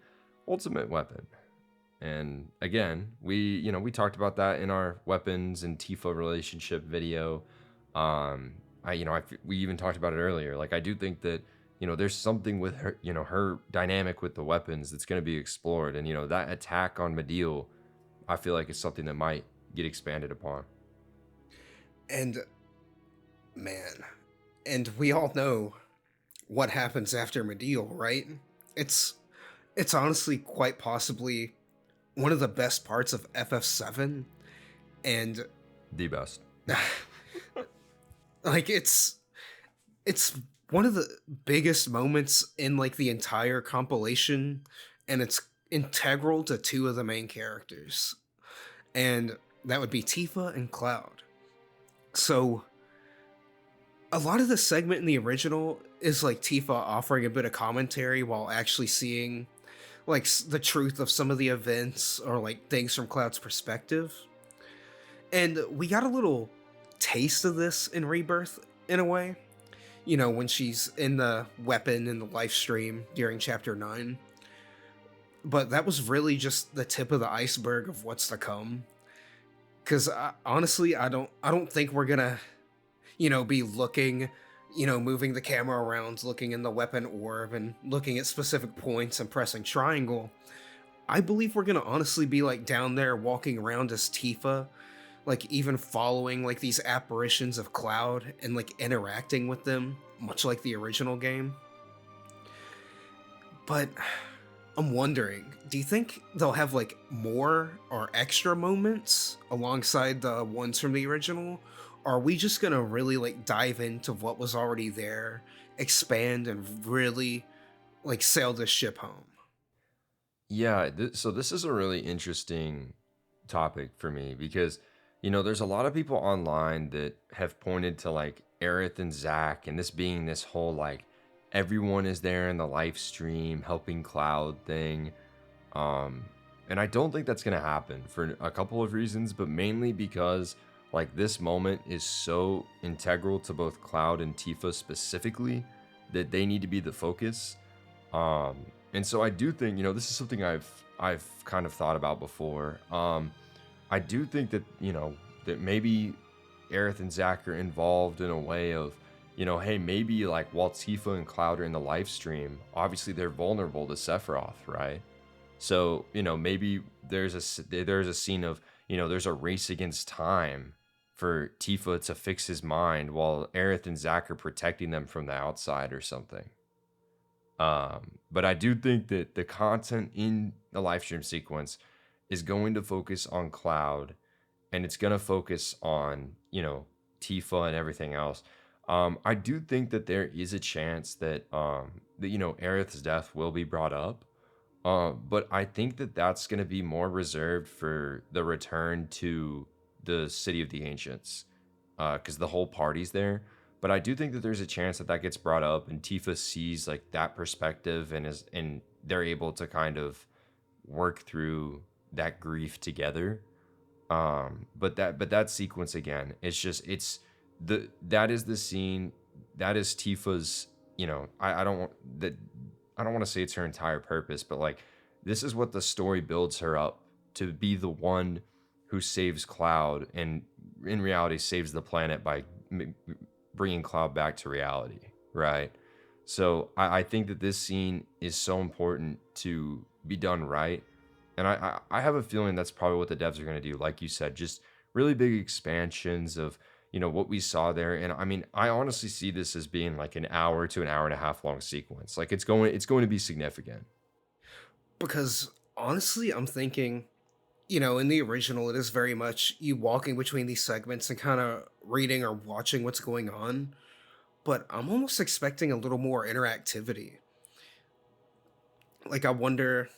ultimate weapon. And again, we talked about that in our weapons and Tifa relationship video. We even talked about it earlier. Like, I do think that there's something with her, her dynamic with the weapons that's going to be explored, and that attack on Mideel, I feel like is something that might get expanded upon. And man, and we all know what happens after Mideel, right? It's it's honestly quite possibly one of the best parts of FF7, and The best. like it's one of the biggest moments in like the entire compilation, and it's integral to two of the main characters, and that would be Tifa and Cloud. So a lot of the segment in the original is like Tifa offering a bit of commentary while actually seeing like the truth of some of the events or like things from Cloud's perspective. And we got a little taste of this in Rebirth in a way. When she's in the weapon in the live stream during chapter 9. But that was really just the tip of the iceberg of what's to come. Cuz honestly, I don't think we're going to be looking, moving the camera around, looking in the weapon orb and looking at specific points and pressing triangle. I believe we're going to honestly be like down there walking around as Tifa, like even following like these apparitions of Cloud and like interacting with them, much like the original game. But I'm wondering, do you think they'll have like more or extra moments alongside the ones from the original? Or are we just gonna really like dive into what was already there, expand, and really like sail this ship home? Yeah, so this is a really interesting topic for me because, there's a lot of people online that have pointed to like Aerith and Zack and this being this whole like everyone is there in the live stream helping Cloud thing. Um, and I don't think that's gonna happen for a couple of reasons, but mainly because like this moment is so integral to both Cloud and Tifa specifically that they need to be the focus. Um, and so I do think, this is something I've kind of thought about before. I do think that, that maybe Aerith and Zack are involved in a way of, hey, maybe like while Tifa and Cloud are in the live stream, obviously they're vulnerable to Sephiroth, right? So, maybe there's a scene of, there's a race against time for Tifa to fix his mind while Aerith and Zack are protecting them from the outside or something. But I do think that the content in the live stream sequence is going to focus on Cloud, and it's going to focus on, Tifa and everything else. I do think that there is a chance that Aerith's death will be brought up. But I think that that's going to be more reserved for the return to the city of the ancients, because the whole party's there. But I do think that there's a chance that that gets brought up, and Tifa sees like that perspective, and they're able to kind of work through that grief together. But that sequence again, that is the scene, that is Tifa's, I don't want that, I don't want to say it's her entire purpose, but like this is what the story builds her up to be, the one who saves Cloud, and in reality saves the planet by bringing Cloud back to reality, right? So I think that this scene is so important to be done right. And I have a feeling that's probably what the devs are going to do. Like you said, just really big expansions of, what we saw there. And I mean, I honestly see this as being like an hour to an hour and a half long sequence. Like it's going to be significant. Because honestly, I'm thinking, in the original, it is very much you walking between these segments and kind of reading or watching what's going on. But I'm almost expecting a little more interactivity. Like, I wonder,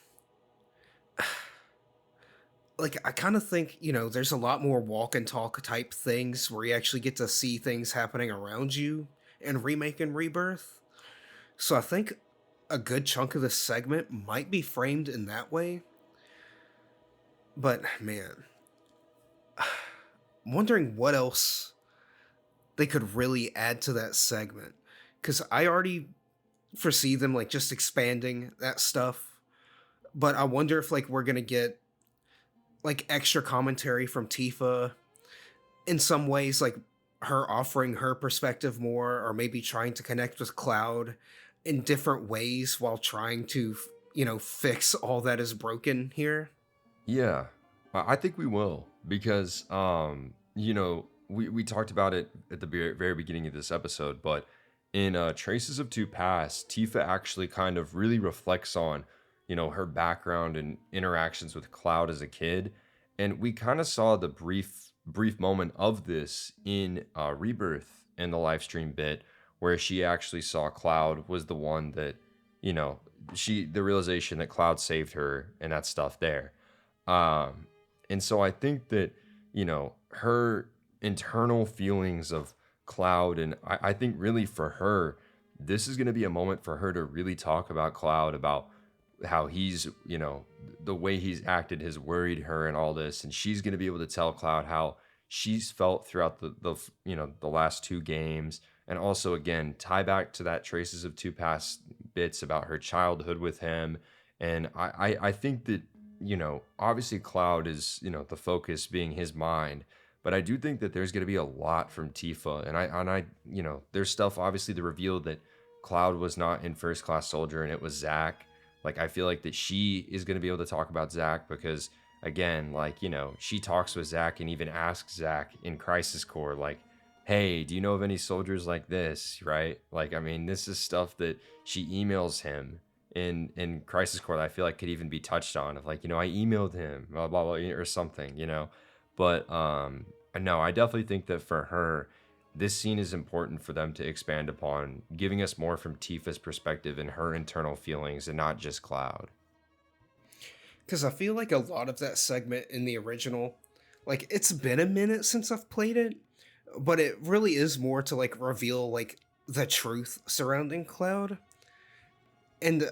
like, I kind of think, there's a lot more walk and talk type things where you actually get to see things happening around you in Remake and Rebirth. So I think a good chunk of this segment might be framed in that way. But man, I'm wondering what else they could really add to that segment. Because I already foresee them like just expanding that stuff. But I wonder if like we're gonna get like extra commentary from Tifa in some ways, like her offering her perspective more, or maybe trying to connect with Cloud in different ways while trying to, fix all that is broken here. Yeah, I think we will, because we talked about it at the very beginning of this episode, but in Traces of Two Past, Tifa actually kind of really reflects on, her background and interactions with Cloud as a kid, and we kind of saw the brief moment of this in Rebirth in the live stream bit, where she actually saw Cloud was the one that, the realization that Cloud saved her and that stuff there. And so I think that, her internal feelings of Cloud, and I think really for her, this is going to be a moment for her to really talk about Cloud, about how he's, the way he's acted has worried her and all this. And she's going to be able to tell Cloud how she's felt throughout the last two games. And also, again, tie back to that Traces of Two Past bits about her childhood with him. And I think that, obviously Cloud is, the focus being his mind, but I do think that there's going to be a lot from Tifa. And I, there's stuff, obviously, the reveal that Cloud was not in First Class Soldier and it was Zack. Like, I feel like that she is going to be able to talk about Zack because, again, like, she talks with Zack and even asks Zack in Crisis Core, like, hey, do you know of any soldiers like this, right? Like, I mean, this is stuff that she emails him in Crisis Core that I feel like could even be touched on, of like, I emailed him, blah, blah, blah, or something, But, no, I definitely think that for her, this scene is important for them to expand upon, giving us more from Tifa's perspective and her internal feelings and not just Cloud. Because I feel like a lot of that segment in the original, like, it's been a minute since I've played it, but it really is more to like reveal like the truth surrounding Cloud. And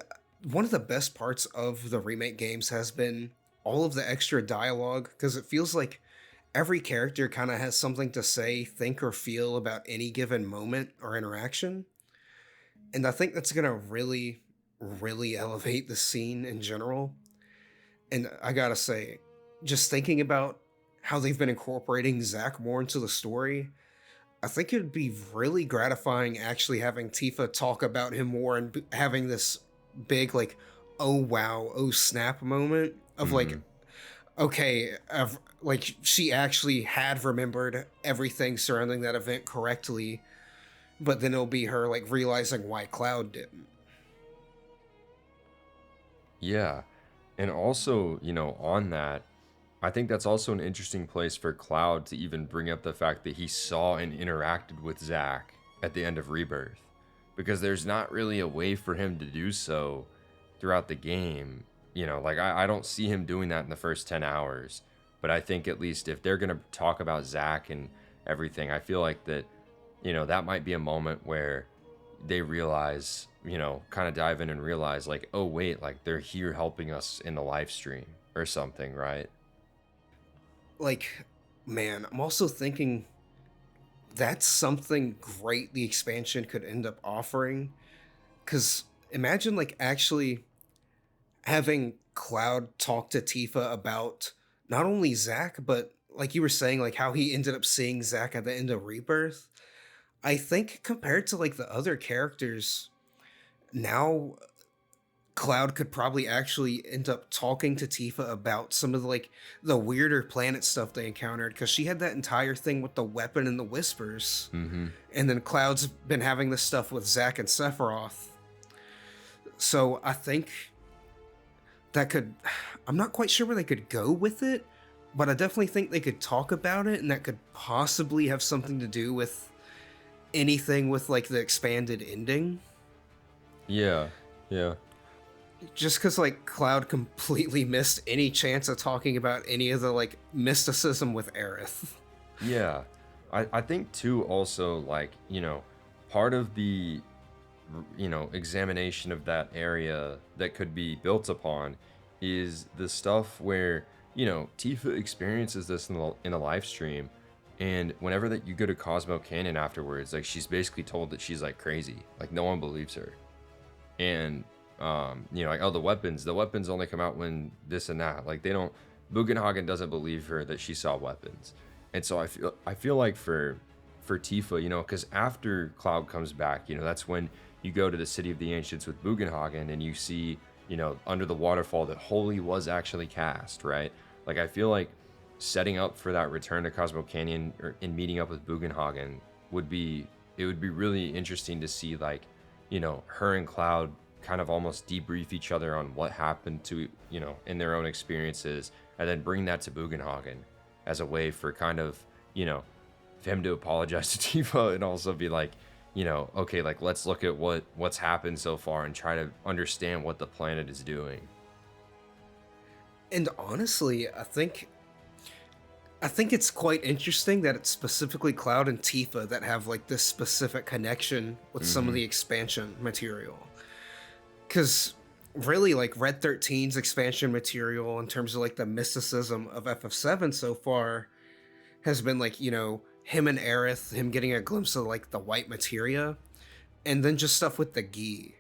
one of the best parts of the remake games has been all of the extra dialogue, because it feels like every character kind of has something to say, think, or feel about any given moment or interaction. And I think that's going to really, really elevate the scene in general. And I gotta say, just thinking about how they've been incorporating Zack more into the story, I think it'd be really gratifying actually having Tifa talk about him more and having this big, like, oh wow, oh snap moment of like, Mhm. okay, like she actually had remembered everything surrounding that event correctly, but then it'll be her like realizing why Cloud didn't. Yeah. And also, on that, I think that's also an interesting place for Cloud to even bring up the fact that he saw and interacted with Zack at the end of Rebirth. Because there's not really a way for him to do so throughout the game. Like I don't see him doing that in the first 10 hours. But I think at least if they're going to talk about Zach and everything, I feel like that, that might be a moment where they realize, kind of dive in and realize like, oh wait, like they're here helping us in the live stream or something, right? Like, man, I'm also thinking that's something great the expansion could end up offering. Because imagine, like, actually having Cloud talk to Tifa about not only Zack, but like you were saying, like how he ended up seeing Zack at the end of Rebirth. I think compared to like the other characters, now Cloud could probably actually end up talking to Tifa about some of the like the weirder planet stuff they encountered because she had that entire thing with the weapon and the whispers, Mm-hmm. and then Cloud's been having this stuff with Zack and Sephiroth. So I think that could, I'm not quite sure where they could go with it, but I definitely think they could talk about it, and that could possibly have something to do with anything with like the expanded ending. Yeah, yeah. Just because like Cloud completely missed any chance of talking about any of the like mysticism with Aerith. Yeah, I think too also like, part of the, examination of that area that could be built upon is the stuff where, Tifa experiences this in the live stream, and whenever that you go to Cosmo Canyon afterwards, like she's basically told that she's like crazy, like no one believes her. And like, oh, the weapons only come out when this and that, like they don't, Bugenhagen doesn't believe her that she saw weapons. And so I feel like for Tifa, because after Cloud comes back, that's when you go to the city of the ancients with Bugenhagen and you see, under the waterfall that Holy was actually cast, right? Like I feel like setting up for that return to Cosmo Canyon or in meeting up with Bugenhagen would be really interesting to see, like, her and Cloud kind of almost debrief each other on what happened to, in their own experiences, and then bring that to Bugenhagen as a way for kind of, for him to apologize to Tifa and also be like, okay, like let's look at what's happened so far and try to understand what the planet is doing. And honestly, I think it's quite interesting that it's specifically Cloud and Tifa that have like this specific connection with some of Mm-hmm. the expansion material. Because really, like Red 13's expansion material in terms of like the mysticism of FF7 so far has been like, him and Aerith, him getting a glimpse of like the white materia, and then just stuff with the Gi.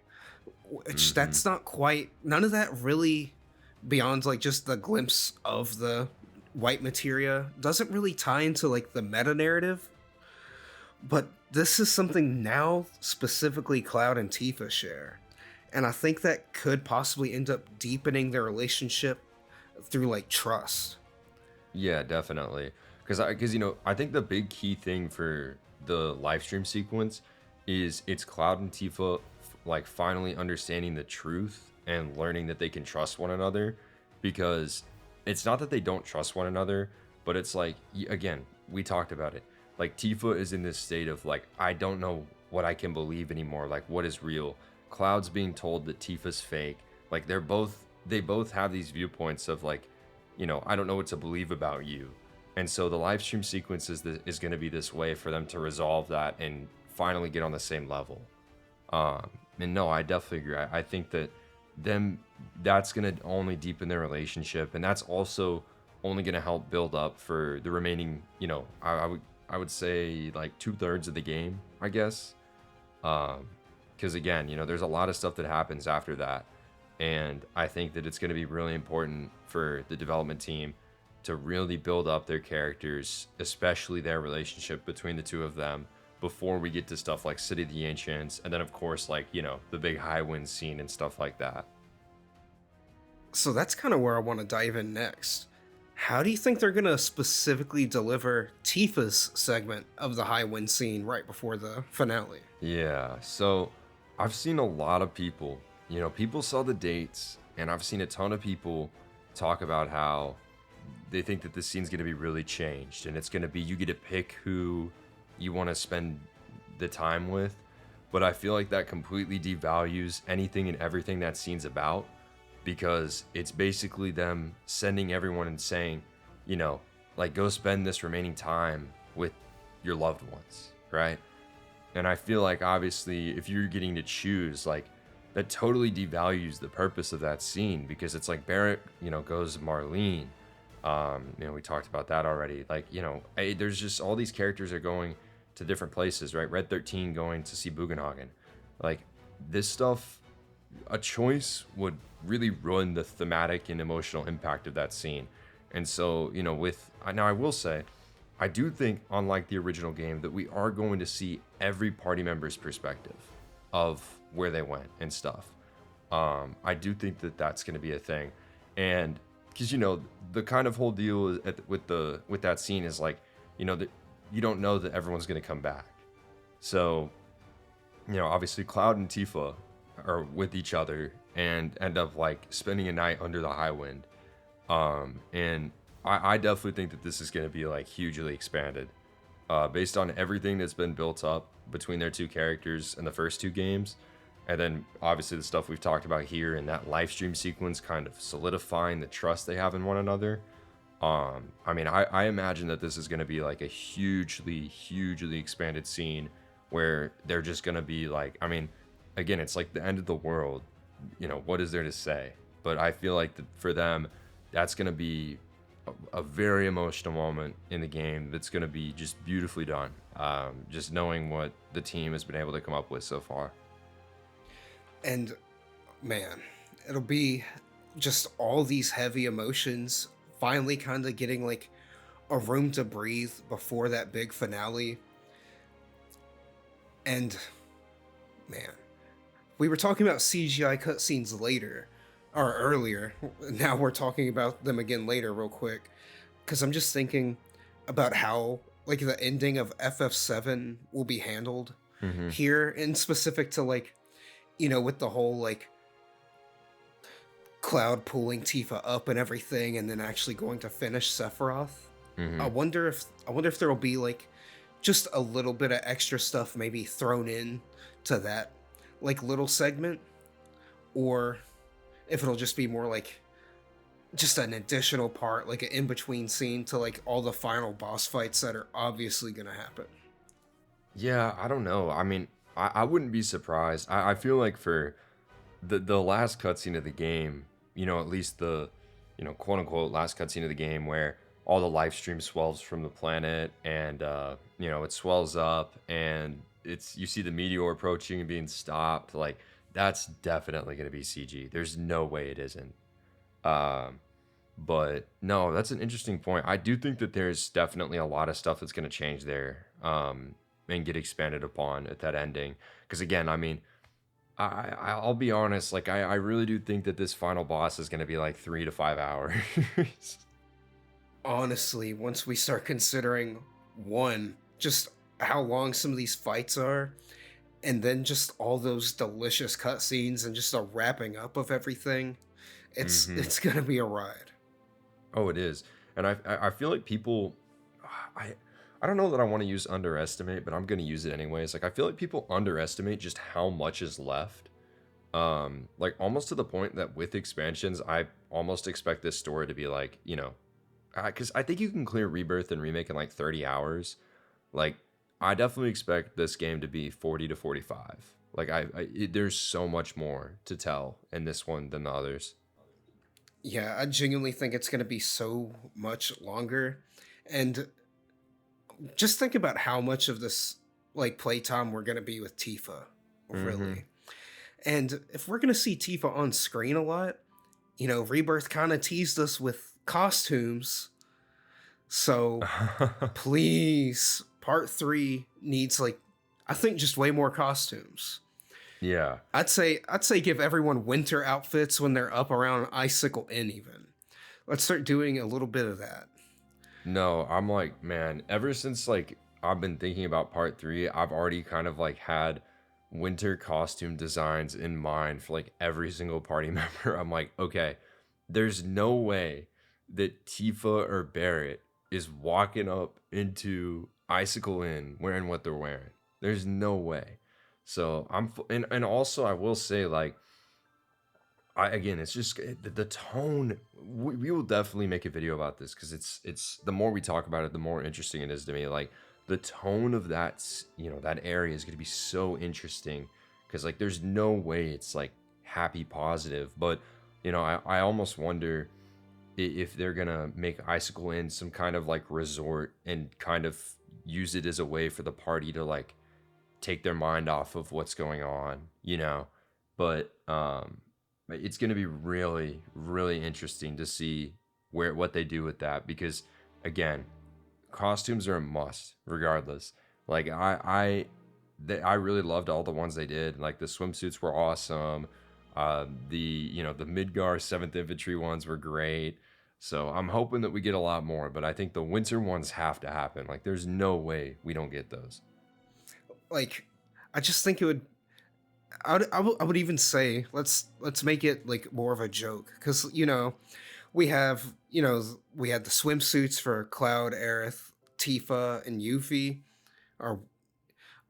Which Mm-hmm. that's not quite, none of that really beyond like just the glimpse of the white materia doesn't really tie into like the meta narrative, but this is something now specifically Cloud and Tifa share, and I think that could possibly end up deepening their relationship through like trust. Yeah, definitely. Because I think the big key thing for the live stream sequence is it's Cloud and Tifa like finally understanding the truth and learning that they can trust one another. Because it's not that they don't trust one another, but it's like, again, we talked about it. Like Tifa is in this state of like, I don't know what I can believe anymore. Like what is real? Cloud's being told that Tifa's fake. Like they both have these viewpoints of like, I don't know what to believe about you. And so the live stream sequence is going to be this way for them to resolve that and finally get on the same level. And no, I definitely agree. I think that that's going to only deepen their relationship, and that's also only going to help build up for the remaining, I would say like 2/3 of the game, I guess. Because again, there's a lot of stuff that happens after that, and I think that it's going to be really important for the development team to really build up their characters, especially their relationship between the two of them, before we get to stuff like City of the Ancients, and then of course like, the big high wind scene and stuff like that. So that's kind of where I want to dive in next. How do you think they're going to specifically deliver Tifa's segment of the high wind scene right before the finale? Yeah, so I've seen a lot of people, people saw the dates, and I've seen a ton of people talk about how they think that this scene's going to be really changed, and it's going to be, you get to pick who you want to spend the time with. But I feel like that completely devalues anything and everything that scene's about, because it's basically them sending everyone and saying, you know, like go spend this remaining time with your loved ones, right? And I feel like obviously if you're getting to choose, like that totally devalues the purpose of that scene because it's like Barrett, goes to Marlene. We talked about that already. Like, there's just all these characters are going to different places, right? Red 13 going to see Bugenhagen. Like this stuff, a choice would really ruin the thematic and emotional impact of that scene. And so, now I will say, I do think, unlike the original game, that we are going to see every party member's perspective of where they went and stuff. I do think that that's going to be a thing, and because the kind of whole deal with that scene is like, that you don't know that everyone's going to come back. So, obviously Cloud and Tifa are with each other and end up like spending a night under the high wind. And I definitely think that this is going to be like hugely expanded, based on everything that's been built up between their two characters in the first two games. And then obviously the stuff we've talked about here in that live stream sequence kind of solidifying the trust they have in one another. I imagine that this is going to be like a hugely expanded scene where they're just going to be like, again, it's like the end of the world. What is there to say? But I feel like that for them, that's going to be a very emotional moment in the game that's going to be just beautifully done. Just knowing what the team has been able to come up with so far. And man, it'll be just all these heavy emotions finally kind of getting like a room to breathe before that big finale. And man, we were talking about CGI cutscenes later or earlier. Now we're talking about them again later, real quick, because I'm just thinking about how like the ending of FF7 will be handled here, in specific to like, with the whole like Cloud pulling Tifa up and everything, and then actually going to finish Sephiroth. I wonder if there will be like just a little bit of extra stuff maybe thrown in to that like little segment, or if it'll just be more like just an additional part, like an in-between scene to like all the final boss fights that are obviously gonna happen. Yeah, I don't know. I wouldn't be surprised. I feel like for the last cutscene of the game, at least the, quote unquote last cutscene of the game where all the live stream swells from the planet and, it swells up and you see the meteor approaching and being stopped. Like that's definitely going to be CG. There's no way it isn't. But no, that's an interesting point. I do think that there's definitely a lot of stuff that's going to change there. And get expanded upon at that ending. Because again, I'll be honest, like I really do think that this final boss is going to be like 3 to 5 hours. Honestly, once we start considering just how long some of these fights are, and then just all those delicious cutscenes and just a wrapping up of everything, it's gonna be a ride. Oh, it is. And I feel like people, I don't know that I want to use underestimate, but I'm going to use it anyways. Like I feel like people underestimate just how much is left. Like almost to the point that with expansions, I almost expect this story to be like, because I think you can clear Rebirth and Remake in like 30 hours. Like I definitely expect this game to be 40 to 45. Like there's so much more to tell in this one than the others. Yeah, I genuinely think it's going to be so much longer. And just think about how much of this like playtime we're going to be with Tifa, really. And if we're going to see Tifa on screen a lot, Rebirth kind of teased us with costumes. So please, part 3 needs like, I think just way more costumes. Yeah. I'd say give everyone winter outfits when they're up around Icicle Inn even. Let's start doing a little bit of that. No, I'm like, man, ever since like I've been thinking about part 3, I've already kind of like had winter costume designs in mind for like every single party member. I'm like, okay, there's no way that Tifa or Barrett is walking up into Icicle Inn wearing what they're wearing. There's no way. So and also I will say like again, it's just the tone. We will definitely make a video about this because it's the more we talk about it, the more interesting it is to me. Like the tone of that area is going to be so interesting because like there's no way it's like happy positive, but I almost wonder if they're gonna make Icicle Inn some kind of like resort and kind of use it as a way for the party to like take their mind off of what's going on. But it's going to be really, really interesting to see what they do with that because, again, costumes are a must regardless. Like I really loved all the ones they did. Like the swimsuits were awesome. The Midgar 7th Infantry ones were great. So I'm hoping that we get a lot more, but I think the winter ones have to happen. Like there's no way we don't get those. Like, I just think it would. I would even say let's make it like more of a joke because we have we had the swimsuits for Cloud, Aerith, Tifa, and Yuffie. Or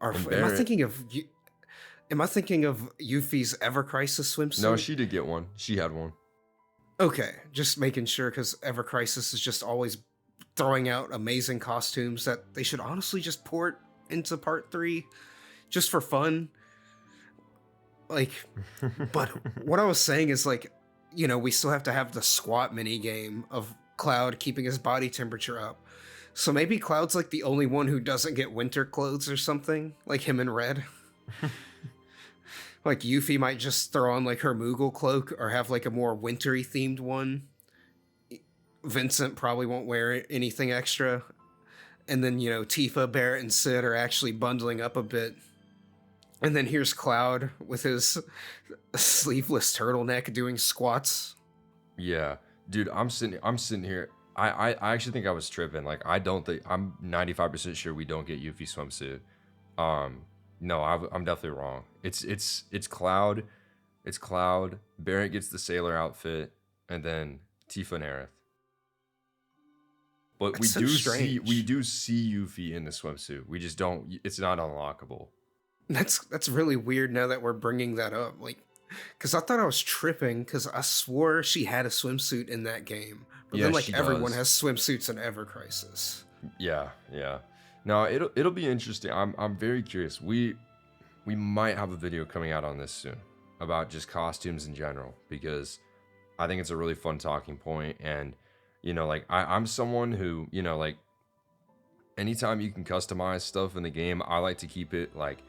And am I Barrett, thinking of am I thinking of Yuffie's Ever Crisis no, swimsuit? she did get one. She had one. Okay, just making sure because Ever Crisis is just always throwing out amazing costumes that they should honestly just port into Part 3 just for fun. Like, but what I was saying is like, we still have to have the squat mini game of Cloud keeping his body temperature up. So maybe Cloud's like the only one who doesn't get winter clothes or something, like him in Red. Like Yuffie might just throw on like her Moogle cloak or have like a more wintry themed one. Vincent probably won't wear anything extra. And then, Tifa, Barrett, and Sid are actually bundling up a bit. And then here's Cloud with his sleeveless turtleneck doing squats. Yeah, dude, I'm sitting here. I actually think I was tripping. Like, I don't think I'm 95% sure we don't get Yuffie swimsuit. No, I'm definitely wrong. It's Cloud. It's Cloud. Barrett gets the sailor outfit, and then Tifa and Aerith. But That's so we strange. do see Yuffie in the swimsuit. We just don't. It's not unlockable. That's really weird now that we're bringing that up. Like, because I thought I was tripping because I swore she had a swimsuit in that game. But Yeah, then, she like, everyone does. has swimsuits in Ever Crisis. Yeah, yeah. No, it'll be interesting. I'm very curious. We might have a video coming out on this soon about just costumes in general because I think it's a really fun talking point. And like I'm someone who like anytime you can customize stuff in the game, I like to keep it like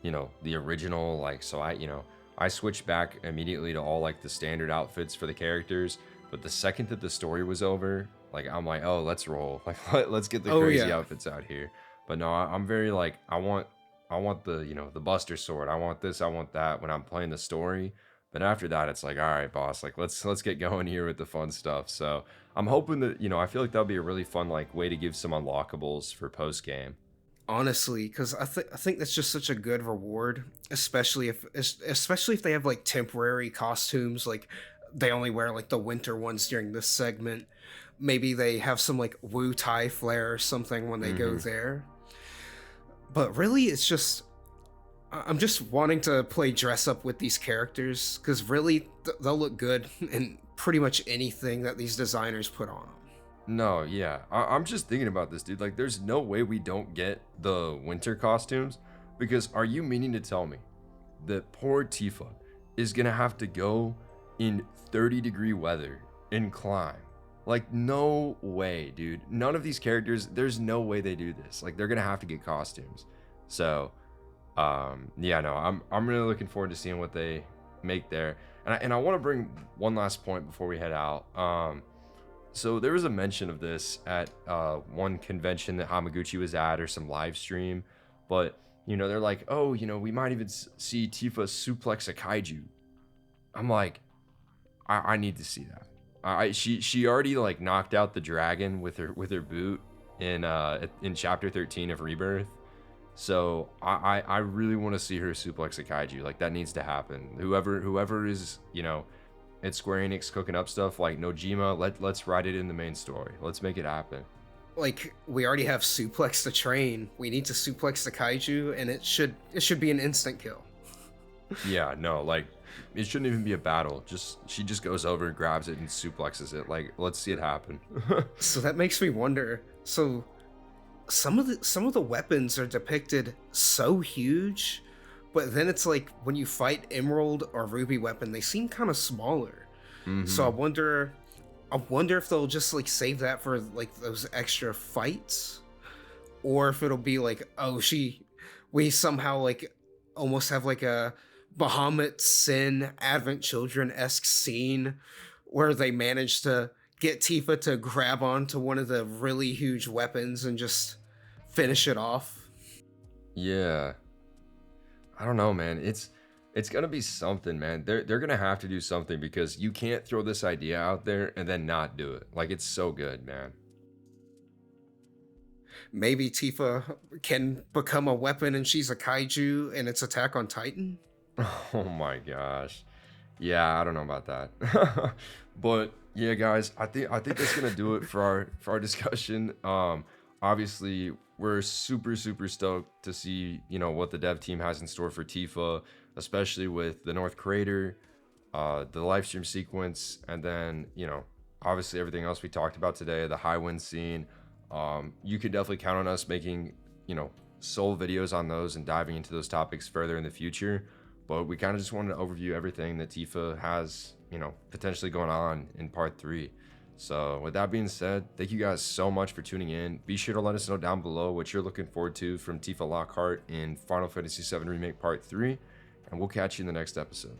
the original. Like so I switched back immediately to all like the standard outfits for the characters. But the second that the story was over, like I'm like, oh, let's roll. Like let's get the Oh, crazy yeah. outfits out here. But no, I'm very like I want the the Buster Sword. I want this. I want that when I'm playing the story. But after that, it's like, all right, boss. Like let's get going here with the fun stuff. So I'm hoping that I feel like that'll be a really fun like way to give some unlockables for post game. Honestly, because I think that's just such a good reward, especially if they have like temporary costumes, like they only wear like the winter ones during this segment. Maybe they have some like Wu Tai flair or something when they go Hmm. there. But really, it's just I'm just wanting to play dress up with these characters because really they'll look good in pretty much anything that these designers put on them. No, yeah. I'm just thinking about this, dude. Like, there's no way we don't get the winter costumes. Because are you meaning to tell me that poor Tifa is gonna have to go in 30-degree weather and climb? Like, no way, dude. None of these characters, there's no way they do this. Like, they're gonna have to get costumes. So, yeah, no, I'm really looking forward to seeing what they make there. And I want to bring one last point before we head out. So there was a mention of this at one convention that Hamaguchi was at or some live stream, but they're like, oh, we might even see Tifa suplex a kaiju. I'm like, I need to see that. She already like knocked out the dragon with her boot in chapter 13 of Rebirth. So I really want to see her suplex a kaiju. Like that needs to happen. Whoever is at Square Enix cooking up stuff like Nojima, let's write it in the main story. Let's make it happen. Like we already have suplex the train. We need to suplex the kaiju, and it should be an instant kill. Yeah, no, like It shouldn't even be a battle. She just goes over, grabs it, and suplexes it. Like, let's see it happen. So that makes me wonder. So some of the weapons are depicted so huge, but then it's like when you fight Emerald or Ruby weapon, they seem kind of smaller. So Hmm. I wonder if they'll just like save that for like those extra fights, or if it'll be like, oh, we somehow like almost have like a Bahamut Sin Advent Children esque scene where they manage to get Tifa to grab onto one of the really huge weapons and just finish it off. Yeah. I don't know, man. It's gonna be something, man. They're gonna have to do something because you can't throw this idea out there and then not do it. Like it's so good, man. Maybe Tifa can become a weapon and she's a kaiju and it's Attack on Titan. Oh my gosh. Yeah, I don't know about that. But yeah, guys, I think that's gonna do it for our discussion. Obviously we're super stoked to see, what the dev team has in store for Tifa, especially with the North Crater, the live stream sequence, and then, obviously everything else we talked about today, the high wind scene. You could definitely count on us making, sole videos on those and diving into those topics further in the future. But we kind of just wanted to overview everything that Tifa has, potentially going on in part 3. So with that being said, thank you guys so much for tuning in. Be sure to let us know down below what you're looking forward to from Tifa Lockhart in Final Fantasy VII Remake Part 3, and we'll catch you in the next episode.